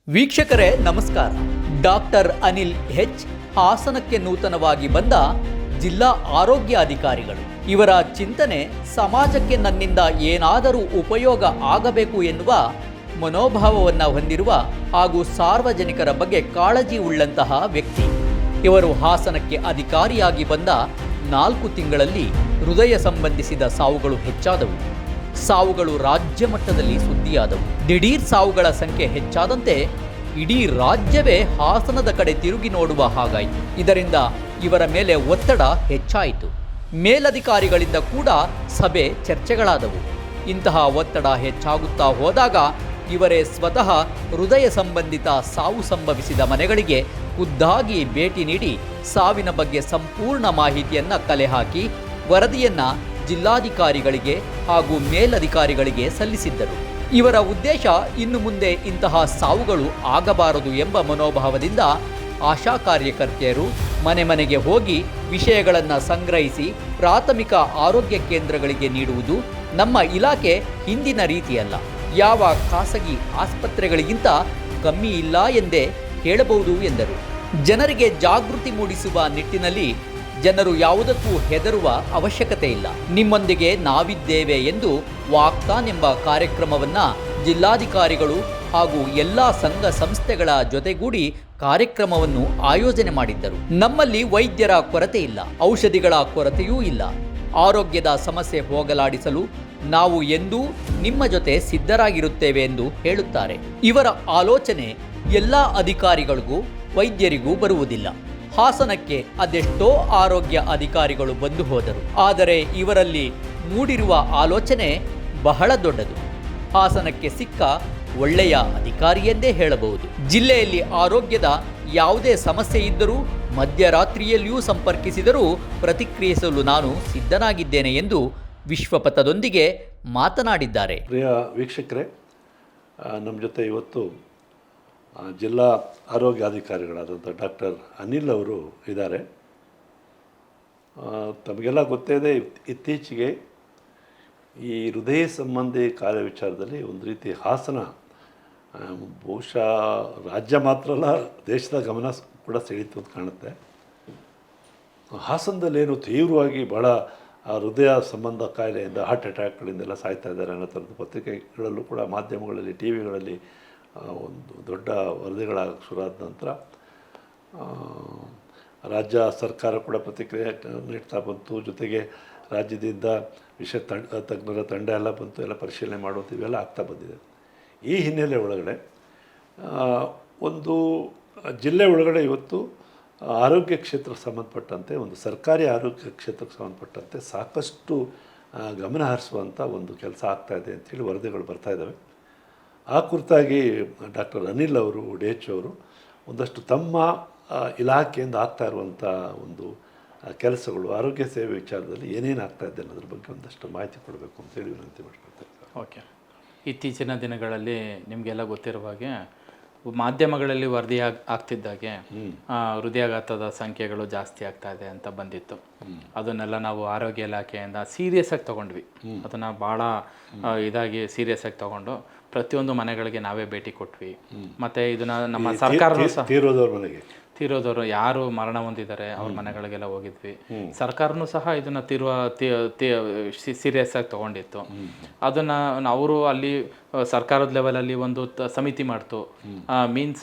ವೀಕ್ಷಕರೇ ನಮಸ್ಕಾರ. ಡಾಕ್ಟರ್ ಅನಿಲ್ ಹೆಚ್ ಹಾಸನಕ್ಕೆ ನೂತನವಾಗಿ ಬಂದ ಜಿಲ್ಲಾ ಆರೋಗ್ಯ ಅಧಿಕಾರಿಗಳು. ಇವರ ಚಿಂತನೆ ಸಮಾಜಕ್ಕೆ ನನ್ನಿಂದ ಏನಾದರೂ ಉಪಯೋಗ ಆಗಬೇಕು ಎನ್ನುವ ಮನೋಭಾವವನ್ನು ಹೊಂದಿರುವ ಹಾಗೂ ಸಾರ್ವಜನಿಕರ ಬಗ್ಗೆ ಕಾಳಜಿ ಉಳ್ಳಂತಹ ವ್ಯಕ್ತಿ. ಇವರು ಹಾಸನಕ್ಕೆ ಅಧಿಕಾರಿಯಾಗಿ ಬಂದ 4 ತಿಂಗಳಲ್ಲಿ ಹೃದಯ ಸಂಬಂಧಿಸಿದ ಸಾವುಗಳು ಹೆಚ್ಚಾದವು. ಸಾವುಗಳು ರಾಜ್ಯ ಮಟ್ಟದಲ್ಲಿ ಸುದ್ದಿಯಾದವು. ದಿಢೀರ್ ಸಾವುಗಳ ಸಂಖ್ಯೆ ಹೆಚ್ಚಾದಂತೆ ಇಡೀ ರಾಜ್ಯವೇ ಹಾಸನದ ಕಡೆ ತಿರುಗಿ ನೋಡುವ ಹಾಗಾಯಿತು. ಇದರಿಂದ ಇವರ ಮೇಲೆ ಒತ್ತಡ ಹೆಚ್ಚಾಯಿತು. ಮೇಲಧಿಕಾರಿಗಳಿಂದ ಕೂಡ ಸಭೆ ಚರ್ಚೆಗಳಾದವು. ಇಂತಹ ಒತ್ತಡ ಹೆಚ್ಚಾಗುತ್ತಾ ಹೋದಾಗ ಇವರೇ ಸ್ವತಃ ಹೃದಯ ಸಂಬಂಧಿತ ಸಾವು ಸಂಭವಿಸಿದ ಮನೆಗಳಿಗೆ ಖುದ್ದಾಗಿ ಭೇಟಿ ನೀಡಿ ಸಾವಿನ ಬಗ್ಗೆ ಸಂಪೂರ್ಣ ಮಾಹಿತಿಯನ್ನು ಕಲೆ ಹಾಕಿ ವರದಿಯನ್ನು ಜಿಲ್ಲಾಧಿಕಾರಿಗಳಿಗೆ ಹಾಗೂ ಮೇಲಧಿಕಾರಿಗಳಿಗೆ ಸಲ್ಲಿಸಿದ್ದರು. ಇವರ ಉದ್ದೇಶ ಇನ್ನು ಮುಂದೆ ಇಂತಹ ಸಾವುಗಳು ಆಗಬಾರದು ಎಂಬ ಮನೋಭಾವದಿಂದ ಆಶಾ ಕಾರ್ಯಕರ್ತೆಯರು ಮನೆ ಮನೆಗೆ ಹೋಗಿ ವಿಷಯಗಳನ್ನು ಸಂಗ್ರಹಿಸಿ ಪ್ರಾಥಮಿಕ ಆರೋಗ್ಯ ಕೇಂದ್ರಗಳಿಗೆ ನೀಡುವುದು ನಮ್ಮ ಇಲಾಖೆ ಹಿಂದಿನ ರೀತಿಯಲ್ಲ. ಯಾವ ಖಾಸಗಿ ಆಸ್ಪತ್ರೆಗಳಿಗಿಂತ ಕಮ್ಮಿ ಇಲ್ಲ ಎಂದೇ ಹೇಳಬಹುದು ಎಂದರು. ಜನರಿಗೆ ಜಾಗೃತಿ ಮೂಡಿಸುವ ನಿಟ್ಟಿನಲ್ಲಿ ಜನರು ಯಾವುದಕ್ಕೂ ಹೆದರುವ ಅವಶ್ಯಕತೆ ಇಲ್ಲ. ನಿಮ್ಮೊಂದಿಗೆ ನಾವಿದ್ದೇವೆ ಎಂದು ವಾಕ್ತಾನ್ ಎಂಬ ಕಾರ್ಯಕ್ರಮವನ್ನು ಜಿಲ್ಲಾಧಿಕಾರಿಗಳು ಹಾಗೂ ಎಲ್ಲ ಸಂಘ ಸಂಸ್ಥೆಗಳ ಜೊತೆಗೂಡಿ ಕಾರ್ಯಕ್ರಮವನ್ನು ಆಯೋಜನೆ ಮಾಡಿದ್ದರು. ನಮ್ಮಲ್ಲಿ ವೈದ್ಯರ ಕೊರತೆ ಇಲ್ಲ, ಔಷಧಿಗಳ ಕೊರತೆಯೂ ಇಲ್ಲ. ಆರೋಗ್ಯದ ಸಮಸ್ಯೆ ಹೋಗಲಾಡಿಸಲು ನಾವು ಎಂದೂ ನಿಮ್ಮ ಜೊತೆ ಸಿದ್ಧರಾಗಿರುತ್ತೇವೆ ಎಂದು ಹೇಳುತ್ತಾರೆ. ಇವರ ಆಲೋಚನೆ ಎಲ್ಲ ಅಧಿಕಾರಿಗಳಿಗೂ ವೈದ್ಯರಿಗೂ ಬರುವುದಿಲ್ಲ. ಹಾಸನಕ್ಕೆ ಅದೆಷ್ಟೋ ಆರೋಗ್ಯ ಅಧಿಕಾರಿಗಳು ಬಂದು ಹೋದರು. ಆದರೆ ಇವರಲ್ಲಿ ಮೂಡಿರುವ ಆಲೋಚನೆ ಬಹಳ ದೊಡ್ಡದು. ಹಾಸನಕ್ಕೆ ಸಿಕ್ಕ ಒಳ್ಳೆಯ ಅಧಿಕಾರಿ ಎಂದೇ ಹೇಳಬಹುದು. ಜಿಲ್ಲೆಯಲ್ಲಿ ಆರೋಗ್ಯದ ಯಾವುದೇ ಸಮಸ್ಯೆ ಇದ್ದರೂ ಮಧ್ಯರಾತ್ರಿಯಲ್ಲಿಯೂ ಸಂಪರ್ಕಿಸಿದರೂ ಪ್ರತಿಕ್ರಿಯಿಸಲು ನಾನು ಸಿದ್ಧನಾಗಿದ್ದೇನೆ ಎಂದು ವಿಶ್ವಪಥದೊಂದಿಗೆ ಮಾತನಾಡಿದ್ದಾರೆ. ಪ್ರಿಯ ವೀಕ್ಷಕರೇ, ನಮ್ಮ ಜೊತೆ ಇವತ್ತು ಜಿಲ್ಲಾ ಆರೋಗ್ಯಾಧಿಕಾರಿಗಳಾದಂಥ ಡಾಕ್ಟರ್ ಅನಿಲ್ ಅವರು ಇದ್ದಾರೆ. ತಮಗೆಲ್ಲ ಗೊತ್ತಿದೆ, ಇತ್ತೀಚೆಗೆ ಈ ಹೃದಯ ಸಂಬಂಧಿ ಕಾರ್ಯ ವಿಚಾರದಲ್ಲಿ ಒಂದು ರೀತಿ ಹಾಸನ ಬಹುಶಃ ರಾಜ್ಯ ಮಾತ್ರ ಅಲ್ಲ, ದೇಶದ ಗಮನ ಕೂಡ ಸೆಳೀತು ಅಂತ ಕಾಣುತ್ತೆ. ಹಾಸನದಲ್ಲೇನು ತೀವ್ರವಾಗಿ ಭಾಳ ಹೃದಯ ಸಂಬಂಧ ಕಾಯಿಲೆಯಿಂದ ಹಾರ್ಟ್ ಅಟ್ಯಾಕ್ಗಳಿಂದೆಲ್ಲ ಸಾಯ್ತಾ ಇದ್ದಾರೆ ಅನ್ನೋ ಥರದ ಪತ್ರಿಕೆಗಳಲ್ಲೂ ಕೂಡ, ಮಾಧ್ಯಮಗಳಲ್ಲಿ, ಟಿ ವಿಗಳಲ್ಲಿ ಒಂದು ದೊಡ್ಡ ವರದಿಗಳಾಗಕ್ಕೆ ಶುರುವಾದ ನಂತರ ರಾಜ್ಯ ಸರ್ಕಾರ ಕೂಡ ಪ್ರತಿಕ್ರಿಯೆ ನೀಡ್ತಾ ಬಂತು. ಜೊತೆಗೆ ರಾಜ್ಯದಿಂದ ತಜ್ಞರ ತಂಡ ಎಲ್ಲ ಬಂತು, ಎಲ್ಲ ಪರಿಶೀಲನೆ ಮಾಡೋದು ಇವೆಲ್ಲ ಆಗ್ತಾ ಬಂದಿದೆ. ಈ ಹಿನ್ನೆಲೆ ಒಳಗಡೆ ಒಂದು ಜಿಲ್ಲೆ ಒಳಗಡೆ ಇವತ್ತು ಆರೋಗ್ಯ ಕ್ಷೇತ್ರಕ್ಕೆ ಸಂಬಂಧಪಟ್ಟಂತೆ, ಒಂದು ಸರ್ಕಾರಿ ಆರೋಗ್ಯ ಕ್ಷೇತ್ರಕ್ಕೆ ಸಂಬಂಧಪಟ್ಟಂತೆ ಸಾಕಷ್ಟು ಗಮನ ಹರಿಸುವಂಥ ಒಂದು ಕೆಲಸ ಆಗ್ತಾಯಿದೆ ಅಂಥೇಳಿ ವರದಿಗಳು ಬರ್ತಾಯಿದ್ದಾವೆ. ಆ ಕುರಿತಾಗಿ ಡಾಕ್ಟರ್ ಅನಿಲ್ ಅವರು, DH ಅವರು ಒಂದಷ್ಟು ತಮ್ಮ ಇಲಾಖೆಯಿಂದ ಆಗ್ತಾ ಇರುವಂಥ ಒಂದು ಕೆಲಸಗಳು, ಆರೋಗ್ಯ ಸೇವೆ ವಿಚಾರದಲ್ಲಿ ಏನೇನು ಆಗ್ತಾಯಿದೆ ಅನ್ನೋದ್ರ ಬಗ್ಗೆ ಒಂದಷ್ಟು ಮಾಹಿತಿ ಕೊಡಬೇಕು ಅಂತೇಳಿ ವಿನಂತಿ ಮಾಡ್ಕೊಳ್ತಾರೆ. ಓಕೆ. ಇತ್ತೀಚಿನ ದಿನಗಳಲ್ಲಿ ನಿಮಗೆಲ್ಲ ಗೊತ್ತಿರುವ ಹಾಗೆ ಮಾಧ್ಯಮಗಳಲ್ಲಿ ವರದಿ ಆಗ್ತಿದ್ದಾಗೆ ಹೃದಯಾಘಾತದ ಸಂಖ್ಯೆಗಳು ಜಾಸ್ತಿ ಆಗ್ತಾ ಇದೆ ಅಂತ ಬಂದಿತ್ತು. ಅದನ್ನೆಲ್ಲ ನಾವು ಆರೋಗ್ಯ ಇಲಾಖೆಯಿಂದ ಸೀರಿಯಸ್ ಆಗಿ ತಗೊಂಡ್ವಿ. ಅದನ್ನು ಭಾಳ ಇದಾಗಿ ಸೀರಿಯಸ್ ಆಗಿ ತಗೊಂಡು ಪ್ರತಿಯೊಂದು ಮನೆಗಳಿಗೆ ನಾವೇ ಭೇಟಿ ಕೊಟ್ವಿ. ಮತ್ತು ಇದನ್ನ ನಮ್ಮ ಸರ್ಕಾರನೂ ಸಹ ತೀರೋದವರು ಯಾರು ಮರಣ ಹೊಂದಿದ್ದಾರೆ ಅವ್ರ ಮನೆಗಳಿಗೆಲ್ಲ ಹೋಗಿದ್ವಿ. ಸರ್ಕಾರನೂ ಸಹ ಇದನ್ನು ಸೀರಿಯಸ್ ಆಗಿ ತೊಗೊಂಡಿತ್ತು. ಅದನ್ನು ಅವರು ಅಲ್ಲಿ ಸರ್ಕಾರದ ಲೆವೆಲಲ್ಲಿ ಒಂದು ಸಮಿತಿ ಮಾಡ್ತು. ಮೀನ್ಸ್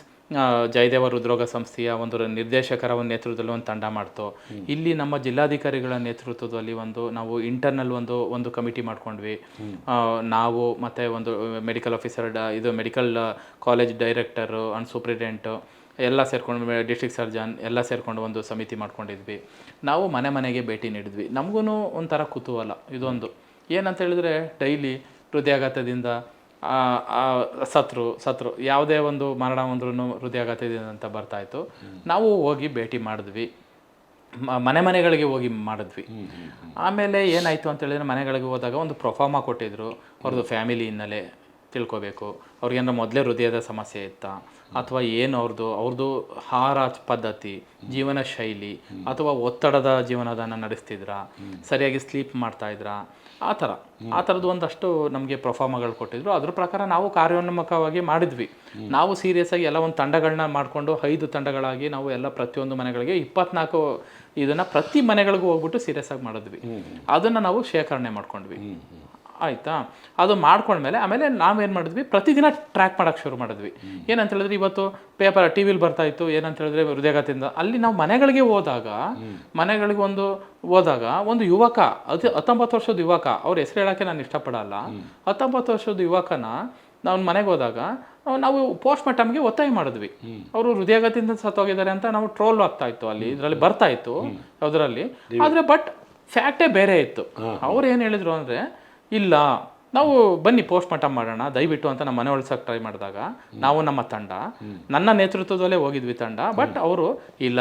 ಜಯದೇವ ಹೃದ್ರೋಗ ಸಂಸ್ಥೆಯ ಒಂದು ನಿರ್ದೇಶಕರ ಒಂದು ನೇತೃತ್ವದಲ್ಲಿ ಒಂದು ತಂಡ ಮಾಡ್ತು. ಇಲ್ಲಿ ನಮ್ಮ ಜಿಲ್ಲಾಧಿಕಾರಿಗಳ ನೇತೃತ್ವದಲ್ಲಿ ನಾವು ಇಂಟರ್ನಲ್ ಒಂದು ಕಮಿಟಿ ಮಾಡ್ಕೊಂಡ್ವಿ. ನಾವು ಮತ್ತು ಒಂದು ಮೆಡಿಕಲ್ ಆಫೀಸರ್, ಇದು ಮೆಡಿಕಲ್ ಕಾಲೇಜ್ ಡೈರೆಕ್ಟರು ಆ್ಯಂಡ್ ಸೂಪ್ರಿಟೆಂಟು ಎಲ್ಲ ಸೇರಿಕೊಂಡು, ಡಿಸ್ಟ್ರಿಕ್ಟ್ ಸರ್ಜನ್ ಎಲ್ಲ ಸೇರಿಕೊಂಡು ಒಂದು ಸಮಿತಿ ಮಾಡ್ಕೊಂಡಿದ್ವಿ. ನಾವು ಮನೆ ಮನೆಗೆ ಭೇಟಿ ನೀಡಿದ್ವಿ. ನಮಗೂ ಒಂಥರ ಕುತೂಹಲ ಇದೊಂದು ಏನಂತ ಹೇಳಿದ್ರೆ, ಡೈಲಿ ಹೃದಯಾಘಾತದಿಂದ ಸತ್ರು ಯಾವುದೇ ಒಂದು ಮರಣ ಅಂದ್ರೂ ಹೃದಯಾಘಾತದಿಂದ ಅಂತ ಬರ್ತಾಯಿತ್ತು. ನಾವು ಹೋಗಿ ಭೇಟಿ ಮಾಡಿದ್ವಿ, ಮನೆಗಳಿಗೆ ಹೋಗಿ ಮಾಡಿದ್ವಿ. ಆಮೇಲೆ ಏನಾಯಿತು ಅಂತ ಹೇಳಿದ್ರೆ, ಮನೆಗಳಿಗೆ ಹೋದಾಗ ಒಂದು ಪ್ರೊಫಾರ್ಮಾ ಕೊಟ್ಟಿದ್ರು, ಅವ್ರದ್ದು ಫ್ಯಾಮಿಲಿ ಹಿನ್ನೆಲೆ, ತಿಳ್ಕೊಬೇಕು. ಅವ್ರಿಗೇನಾರ ಮೊದಲೇ ಹೃದಯದ ಸಮಸ್ಯೆ ಇತ್ತಾ, ಅಥವಾ ಏನು ಅವ್ರದ್ದು ಆಹಾರ ಪದ್ಧತಿ, ಜೀವನ ಶೈಲಿ, ಅಥವಾ ಒತ್ತಡದ ಜೀವನವನ್ನು ನಡೆಸ್ತಿದ್ರಾ, ಸರಿಯಾಗಿ ಸ್ಲೀಪ್ ಮಾಡ್ತಾ ಇದ್ರಾ, ಆ ಥರದ್ದು ಒಂದಷ್ಟು ನಮಗೆ ಪ್ರೊಫಾರ್ಮಗಳು ಕೊಟ್ಟಿದ್ರು. ಅದ್ರ ಪ್ರಕಾರ ನಾವು ಕಾರ್ಯೋನ್ಮುಖವಾಗಿ ಮಾಡಿದ್ವಿ. ನಾವು ಸೀರಿಯಸ್ ಆಗಿ ಎಲ್ಲ ಒಂದು ತಂಡಗಳನ್ನ ಮಾಡಿಕೊಂಡು 5 ತಂಡಗಳಾಗಿ ನಾವು ಎಲ್ಲ ಪ್ರತಿಯೊಂದು ಮನೆಗಳಿಗೆ 24 ಇದನ್ನು ಪ್ರತಿ ಮನೆಗಳಿಗೂ ಹೋಗ್ಬಿಟ್ಟು ಸೀರಿಯಸ್ ಆಗಿ ಮಾಡಿದ್ವಿ. ಅದನ್ನು ನಾವು ಶೇಖರಣೆ ಮಾಡ್ಕೊಂಡ್ವಿ. ಆಯಿತಾ? ಅದು ಮಾಡ್ಕೊಂಡ್ಮೇಲೆ ಆಮೇಲೆ ನಾವೇನು ಮಾಡಿದ್ವಿ, ಪ್ರತಿದಿನ ಟ್ರ್ಯಾಕ್ ಮಾಡೋಕ್ಕೆ ಶುರು ಮಾಡಿದ್ವಿ. ಏನಂತ ಹೇಳಿದ್ರೆ, ಇವತ್ತು ಪೇಪರ್ ಟಿ ವಿಲಿ ಬರ್ತಾ ಇತ್ತು, ಏನಂತ ಹೇಳಿದ್ರೆ ಹೃದಯಘಾತದಿಂದ. ಅಲ್ಲಿ ನಾವು ಮನೆಗಳಿಗೆ ಹೋದಾಗ ಒಂದು ಯುವಕ, 19 ವರ್ಷದ ಯುವಕ, ಅವ್ರ ಹೆಸರು ಹೇಳೋಕ್ಕೆ ನಾನು ಇಷ್ಟಪಡಲ್ಲ, 19 ವರ್ಷದ ಯುವಕನ ನಾವು ಮನೆಗೆ ಹೋದಾಗ ನಾವು ಪೋಸ್ಟ್ ಮಾರ್ಟಮ್ಗೆ ಒತ್ತಾಯ ಮಾಡಿದ್ವಿ. ಅವರು ಹೃದಯಘಾತದಿಂದ ಸತ್ತೋಗಿದ್ದಾರೆ ಅಂತ ನಾವು ಟ್ರೋಲ್ ಆಗ್ತಾ ಇತ್ತು, ಅಲ್ಲಿ ಇದರಲ್ಲಿ ಬರ್ತಾ ಇತ್ತು ಯಾವುದರಲ್ಲಿ. ಆದರೆ ಬಟ್ ಫ್ಯಾಕ್ಟೇ ಬೇರೆ ಇತ್ತು. ಅವ್ರು ಏನು ಹೇಳಿದ್ರು ಅಂದರೆ, ಇಲ್ಲ ನಾವು ಬನ್ನಿ ಪೋಸ್ಟ್ ಮಾರ್ಟಮ್ ಮಾಡೋಣ ದಯವಿಟ್ಟು ಅಂತ ನಮ್ಮ ಮನೆ ಉಳ್ಸೋಕೆ ಟ್ರೈ ಮಾಡಿದಾಗ, ನಾವು ನಮ್ಮ ತಂಡ, ನನ್ನ ನೇತೃತ್ವದಲ್ಲೇ ಹೋಗಿದ್ವಿ ತಂಡ. ಬಟ್ ಅವರು ಇಲ್ಲ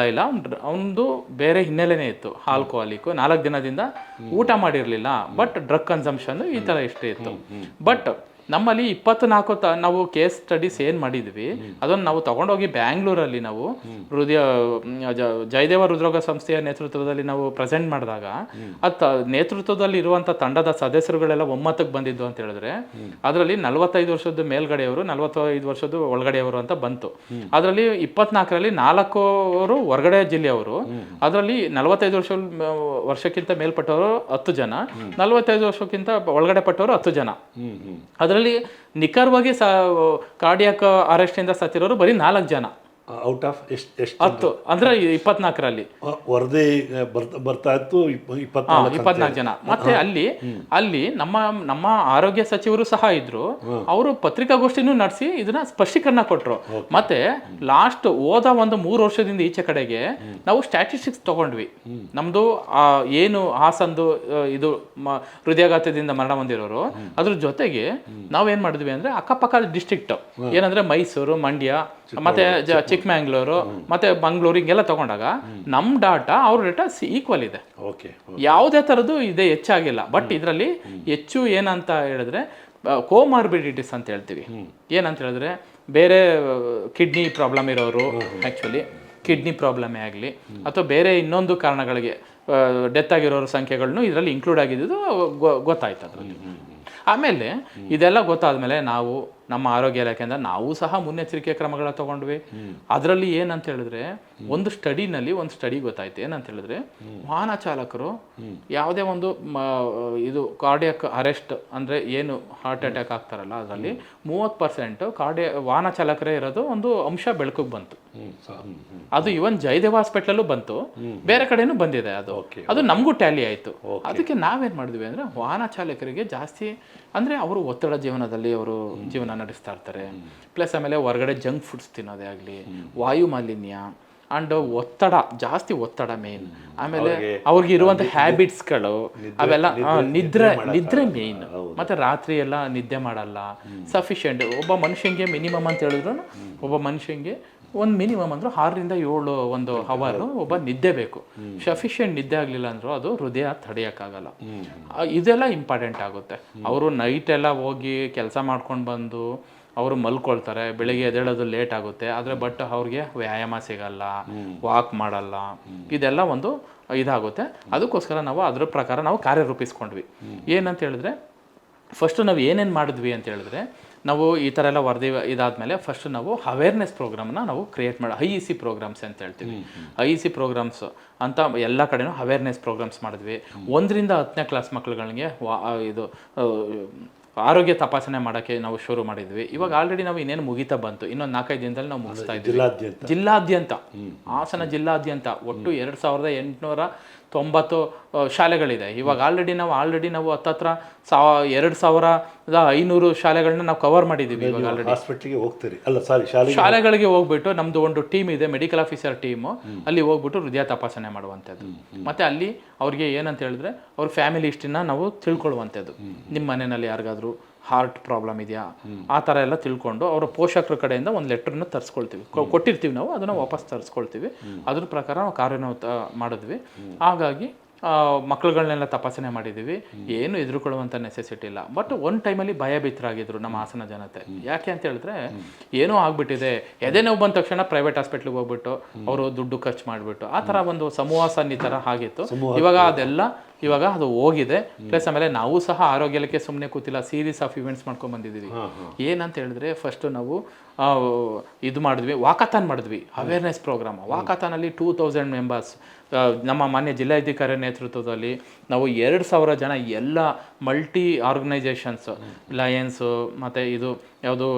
ಅವನದು ಬೇರೆ ಹಿನ್ನೆಲೆನೇ ಇತ್ತು, ಆಲ್ಕೋಹಾಲಿಕ್, 4 ದಿನದಿಂದ ಊಟ ಮಾಡಿರಲಿಲ್ಲ, ಬಟ್ ಡ್ರಗ್ ಕನ್ಸಂಪ್ಷನ್ ಈ ಥರ ಇಷ್ಟೇ ಇತ್ತು. ಬಟ್ ನಮ್ಮಲ್ಲಿ 24 ನಾವು ಕೇಸ್ ಸ್ಟಡೀಸ್ ಏನು ಮಾಡಿದ್ವಿ ಅದನ್ನು ನಾವು ತಗೊಂಡೋಗಿ ಬ್ಯಾಂಗ್ಳೂರಲ್ಲಿ ನಾವು ಜಯದೇವ ಹೃದ್ರೋಗ ಸಂಸ್ಥೆಯ ನೇತೃತ್ವದಲ್ಲಿ ನಾವು ಪ್ರೆಸೆಂಟ್ ಮಾಡಿದಾಗ, ನೇತೃತ್ವದಲ್ಲಿ ಇರುವಂಥ ತಂಡದ ಸದಸ್ಯರುಗಳೆಲ್ಲ ಒಮ್ಮತಕ್ಕೆ ಬಂದಿದ್ದು ಅಂತ ಹೇಳಿದ್ರೆ, ಅದರಲ್ಲಿ 45 ವರ್ಷದ ಮೇಲ್ಗಡೆಯವರು, 45 ವರ್ಷದ ಒಳಗಡೆಯವರು ಅಂತ ಬಂತು. ಅದರಲ್ಲಿ 24ರಲ್ಲಿ 4 ಹೊರಗಡೆ ಜಿಲ್ಲೆಯವರು, ಅದರಲ್ಲಿ 45 ವರ್ಷಕ್ಕಿಂತ ಮೇಲ್ಪಟ್ಟವರು 10 ಜನ, 45 ವರ್ಷಕ್ಕಿಂತ ಒಳಗಡೆ ಪಟ್ಟವರು 10 ಜನ. ಅದರಲ್ಲಿ ನಿಖರವಾಗಿ ಕಾರ್ಡಿಯಾಕ್ ಅರೆಸ್ಟ್ ಇಂದ ಸತ್ತಿರೋರು ಬರೀ 4 ಜನ ಔಟ್ ಆಫ್ ಎಷ್ಟು 10, ಅಂದ್ರೆ 24ರಲ್ಲಿ ವರದಿ ಬರ್ತಾ ಇತ್ತು 24 ಜನ. ಮತ್ತೆ ಅಲ್ಲಿ ನಮ್ಮ ಆರೋಗ್ಯ ಸಚಿವರು ಸಹ ಇದ್ರು. ಅವರು ಪತ್ರಿಕಾಗೋಷ್ಠಿನೂ ನಡೆಸಿ ಇದನ್ನ ಸ್ಪಷ್ಟೀಕರಣ ಕೊಟ್ರು. ಮತ್ತೆ ಲಾಸ್ಟ್ ಹೋದ ಒಂದು 3 ವರ್ಷದಿಂದ ಈಚೆ ಕಡೆಗೆ ನಾವು ಸ್ಟ್ಯಾಟಿಸ್ಟಿಕ್ಸ್ ತಗೊಂಡ್ವಿ. ನಮ್ದು ಏನು ಹಾಸಂದು ಇದು ಹೃದಯಾಘಾತದಿಂದ ಮರಣ ಹೊಂದಿರೋರು, ಅದ್ರ ಜೊತೆಗೆ ನಾವೇನ್ ಮಾಡಿದ್ವಿ ಅಂದ್ರೆ ಅಕ್ಕಪಕ್ಕ ಡಿಸ್ಟ್ರಿಕ್ಟ್ ಏನಂದ್ರೆ ಮೈಸೂರು, ಮಂಡ್ಯ, ಮತ್ತೆ ಚಿಕ್ಕಮಂಗ್ಳೂರು, ಮತ್ತೆ ಮಂಗಳೂರು, ಹಿಂಗೆಲ್ಲ ತಗೊಂಡಾಗ ನಮ್ಮ ಡಾಟಾ ಅವ್ರ ಡಾಟಾ ಈಕ್ವಲ್ ಇದೆ. ಯಾವುದೇ ಥರದ್ದು ಇದೆ ಹೆಚ್ಚಾಗಿಲ್ಲ. ಬಟ್ ಇದರಲ್ಲಿ ಹೆಚ್ಚು ಏನಂತ ಹೇಳಿದ್ರೆ ಕೋಮಾರ್ಬಿಡಿಟೀಸ್ ಅಂತ ಹೇಳ್ತೀವಿ. ಏನಂತ ಹೇಳಿದ್ರೆ ಬೇರೆ ಕಿಡ್ನಿ ಪ್ರಾಬ್ಲಮ್ ಇರೋರು, ಆ್ಯಕ್ಚುಲಿ ಕಿಡ್ನಿ ಪ್ರಾಬ್ಲಮೇ ಆಗಲಿ ಅಥವಾ ಬೇರೆ ಇನ್ನೊಂದು ಕಾರಣಗಳಿಗೆ ಡೆತ್ ಆಗಿರೋರ ಸಂಖ್ಯೆಗಳನ್ನು ಇದರಲ್ಲಿ ಇನ್ಕ್ಲೂಡ್ ಆಗಿದ್ದು ಗೊತ್ತಾಯ್ತು ಅದರಲ್ಲಿ. ಆಮೇಲೆ ಇದೆಲ್ಲ ಗೊತ್ತಾದ್ಮೇಲೆ ನಾವು ನಮ್ಮ ಆರೋಗ್ಯ ಇಲಾಖೆಯಿಂದ ನಾವು ಸಹ ಮುನ್ನೆಚ್ಚರಿಕೆ ಕ್ರಮಗಳ ತಗೊಂಡ್ವಿ. ಅದರಲ್ಲಿ ಏನಂತ ಹೇಳಿದ್ರೆ, ಒಂದು ಸ್ಟಡಿ ಗೊತ್ತಾಯ್ತು. ಏನಂತ ಹೇಳಿದ್ರೆ, ವಾಹನ ಚಾಲಕರು ಯಾವುದೇ ಒಂದು ಇದು ಕಾರ್ಡಿಯಾಕ್ ಅರೆಸ್ಟ್ ಅಂದ್ರೆ ಏನು ಹಾರ್ಟ್ ಅಟ್ಯಾಕ್ ಆಗ್ತಾರಲ್ಲ, ಅದರಲ್ಲಿ 30% ವಾಹನ ಚಾಲಕರೇ ಇರೋದು ಒಂದು ಅಂಶ ಬೆಳಕಿಗೆ ಬಂತು. ಅದು ಇವನ್ ಜಯದೇವ ಹಾಸ್ಪಿಟಲ್ ಬಂತು, ಬೇರೆ ಕಡೆನೂ ಬಂದಿದೆ. ಅದು ನಮಗೂ ಟ್ಯಾಲಿ ಆಯ್ತು. ಅದಕ್ಕೆ ನಾವೇನ್ ಮಾಡಿದ್ವಿ ಅಂದ್ರೆ, ವಾಹನ ಚಾಲಕರಿಗೆ ಜಾಸ್ತಿ ಅಂದ್ರೆ ಅವರು ಒತ್ತಡ ಜೀವನದಲ್ಲಿ ಅವರು ಜೀವನ ನಡೆಸ್ತಾ ಇರ್ತಾರೆ. ಪ್ಲಸ್ ಆಮೇಲೆ ಹೊರಗಡೆ ಜಂಕ್ ಫುಡ್ಸ್ ತಿನ್ನೋದೇ ಆಗಲಿ, ವಾಯು ಮಾಲಿನ್ಯ ಅಂಡ್ ಜಾಸ್ತಿ ಒತ್ತಡ ಮೇನ್. ಆಮೇಲೆ ಅವ್ರಿಗೆ ಇರುವಂಥ ಹ್ಯಾಬಿಟ್ಸ್ಗಳು ಅವೆಲ್ಲ, ನಿದ್ರೆ ಮೇನ್. ಮತ್ತೆ ರಾತ್ರಿ ಎಲ್ಲ ನಿದ್ದೆ ಮಾಡಲ್ಲ ಸಫಿಷಿಯೆಂಟ್. ಒಬ್ಬ ಮನುಷ್ಯಂಗೆ ಮಿನಿಮಮ್ ಅಂತ ಹೇಳಿದ್ರು, ಒಬ್ಬ ಮನುಷ್ಯಂಗೆ ಒಂದು ಮಿನಿಮಮ್ ಅಂದ್ರೆ 6 ರಿಂದ 7 ಒಂದು ಅವರ್ ಒಬ್ಬ ನಿದ್ದೆ ಬೇಕು. ಸಫಿಷಿಯೆಂಟ್ ನಿದ್ದೆ ಆಗಲಿಲ್ಲ ಅಂದ್ರೂ ಅದು ಹೃದಯ ತಡೆಯೋಕ್ಕಾಗಲ್ಲ. ಇದೆಲ್ಲ ಇಂಪಾರ್ಟೆಂಟ್ ಆಗುತ್ತೆ. ಅವರು ನೈಟ್ ಎಲ್ಲ ಹೋಗಿ ಕೆಲಸ ಮಾಡ್ಕೊಂಡು ಬಂದು ಅವರು ಮಲ್ಕೊಳ್ತಾರೆ, ಬೆಳಿಗ್ಗೆ ಎದ್ದೇಳೋದು ಲೇಟ್ ಆಗುತ್ತೆ. ಆದರೆ ಬಟ್ ಅವ್ರಿಗೆ ವ್ಯಾಯಾಮ ಸಿಗಲ್ಲ, ವಾಕ್ ಮಾಡಲ್ಲ, ಇದೆಲ್ಲ ಒಂದು ಇದಾಗುತ್ತೆ. ಅದಕ್ಕೋಸ್ಕರ ನಾವು ಅದ್ರ ಪ್ರಕಾರ ನಾವು ಕಾರ್ಯರೂಪಿಸ್ಕೊಂಡ್ವಿ. ಏನಂತ ಹೇಳಿದ್ರೆ, ಫಸ್ಟ್ ನಾವು ಏನೇನು ಮಾಡಿದ್ವಿ ಅಂತ ಹೇಳಿದ್ರೆ, ನಾವು ಈ ಥರ ಎಲ್ಲ ವರದಿ ಇದಾದಮೇಲೆ ಫಸ್ಟ್ ನಾವು ಅವೇರ್ನೆಸ್ ಪ್ರೋಗ್ರಾಮ್ನ ನಾವು ಕ್ರಿಯೇಟ್ ಮಾಡಿ IEC ಪ್ರೋಗ್ರಾಮ್ಸ್ ಅಂತ ಹೇಳ್ತೀವಿ. IEC ಪ್ರೋಗ್ರಾಮ್ಸ್ ಅಂತ ಎಲ್ಲ ಕಡೆನೂ ಅವೇರ್ನೆಸ್ ಪ್ರೋಗ್ರಾಮ್ಸ್ ಮಾಡಿದ್ವಿ. 1 ರಿಂದ 10ನೇ ಕ್ಲಾಸ್ ಮಕ್ಕಳುಗಳಿಗೆ ಇದು ಆರೋಗ್ಯ ತಪಾಸಣೆ ಮಾಡೋಕ್ಕೆ ನಾವು ಶುರು ಮಾಡಿದ್ವಿ. ಇವಾಗ ಆಲ್ರೆಡಿ ನಾವು ಇನ್ನೇನು ಮುಗಿತಾ ಬಂತು, ಇನ್ನೊಂದು 4-5 ದಿನದಲ್ಲಿ ನಾವು ಮುಗಿಸ್ತಾ ಇದ್ದೀವಿ. ಜಿಲ್ಲಾದ್ಯಂತ ಹಾಸನ ಜಿಲ್ಲಾದ್ಯಂತ ಒಟ್ಟು 2890 ಶಾಲೆಗಳಿದೆ. ಇವಾಗ ಆಲ್ರೆಡಿ ನಾವು ಹತ್ತತ್ರ 2500 ಶಾಲೆಗಳನ್ನ ನಾವು ಕವರ್ ಮಾಡಿದ್ದೀವಿ. ಇವಾಗ ಆಲ್ರೆಡಿ ಹಾಸ್ಪಿಟ್ಲಿಗೆ ಹೋಗ್ತೀರಿ ಅಲ್ಲ, ಶಾಲೆಗಳಿಗೆ ಹೋಗ್ಬಿಟ್ಟು ನಮ್ದು ಒಂದು ಟೀಮ್ ಇದೆ, ಮೆಡಿಕಲ್ ಆಫೀಸರ್ ಟೀಮು. ಅಲ್ಲಿ ಹೋಗ್ಬಿಟ್ಟು ಹೃದಯ ತಪಾಸಣೆ ಮಾಡುವಂಥದ್ದು. ಮತ್ತೆ ಅಲ್ಲಿ ಅವ್ರಿಗೆ ಏನಂತ ಹೇಳಿದ್ರೆ, ಅವ್ರ ಫ್ಯಾಮಿಲಿ ಹಿಸ್ಟ್ರಿನ ನಾವು ತಿಳ್ಕೊಳ್ಳುವಂಥದ್ದು. ನಿಮ್ಮ ಮನೆಯಲ್ಲಿ ಯಾರಿಗಾದ್ರೂ ಹಾರ್ಟ್ ಪ್ರಾಬ್ಲಮ್ ಇದೆಯಾ, ಆ ಥರ ಎಲ್ಲ ತಿಳ್ಕೊಂಡು ಅವರ ಪೋಷಕರ ಕಡೆಯಿಂದ ಒಂದು ಲೆಟ್ರನ್ನ ತರಿಸ್ಕೊಳ್ತೀವಿ, ಕೊಟ್ಟಿರ್ತೀವಿ ನಾವು, ಅದನ್ನು ವಾಪಸ್ ತರಿಸ್ಕೊಳ್ತೀವಿ. ಅದ್ರ ಪ್ರಕಾರ ನಾವು ಕಾರ್ಯನ ಮಾಡಿದ್ವಿ. ಹಾಗಾಗಿ ಮಕ್ಕಳುಗಳನ್ನೆಲ್ಲ ತಪಾಸಣೆ ಮಾಡಿದ್ದೀವಿ, ಏನು ಎದುರುಕೊಳ್ಳುವಂಥ ನೆಸೆಸಿಟಿ ಇಲ್ಲ. ಬಟ್ ಒಂದು ಟೈಮಲ್ಲಿ ಭಯಭೀತರಾಗಿದ್ರು ನಮ್ಮ ಹಾಸನ ಜನತೆ. ಯಾಕೆ ಅಂತ ಹೇಳಿದ್ರೆ ಏನೋ ಆಗ್ಬಿಟ್ಟಿದೆ, ಎದೆ ನೋವು ಬಂದ ತಕ್ಷಣ ಪ್ರೈವೇಟ್ ಹಾಸ್ಪಿಟ್ಲಿಗೆ ಹೋಗ್ಬಿಟ್ಟು ಅವರು ದುಡ್ಡು ಖರ್ಚು ಮಾಡಿಬಿಟ್ಟು ಆ ಥರ ಒಂದು ಸಮೂಹ ಸನ್ನಿತರ ಆಗಿತ್ತು. ಇವಾಗ ಇವಾಗ ಅದು ಹೋಗಿದೆ. ಪ್ಲಸ್ ಆಮೇಲೆ ನಾವು ಸಹ ಆರೋಗ್ಯ ಇಲಾಖೆ ಸುಮ್ಮನೆ ಕೂತಿಲ್ಲ, ಸೀರೀಸ್ ಆಫ್ ಇವೆಂಟ್ಸ್ ಮಾಡ್ಕೊಂಡು ಬಂದಿದ್ದೀವಿ. ಏನಂತ ಹೇಳಿದ್ರೆ ಫಸ್ಟ್ ನಾವು ಇದು ಮಾಡಿದ್ವಿ, ವಾಕಾಥಾನ್ ಮಾಡಿದ್ವಿ, ಅವೇರ್ನೆಸ್ ಪ್ರೋಗ್ರಾಮ್. ವಾಕಾಥಾನಲ್ಲಿ 2000 ಮೆಂಬರ್ಸ್ ನಮ್ಮ ಮಾನ್ಯ ಜಿಲ್ಲಾಧಿಕಾರಿ ನೇತೃತ್ವದಲ್ಲಿ ನಾವು 2000 ಜನ ಎಲ್ಲ ಮಲ್ಟಿ ಆರ್ಗನೈಸೇಷನ್ಸ್, ಲಯನ್ಸು ಮತ್ತು ಇದು ಯಾವುದು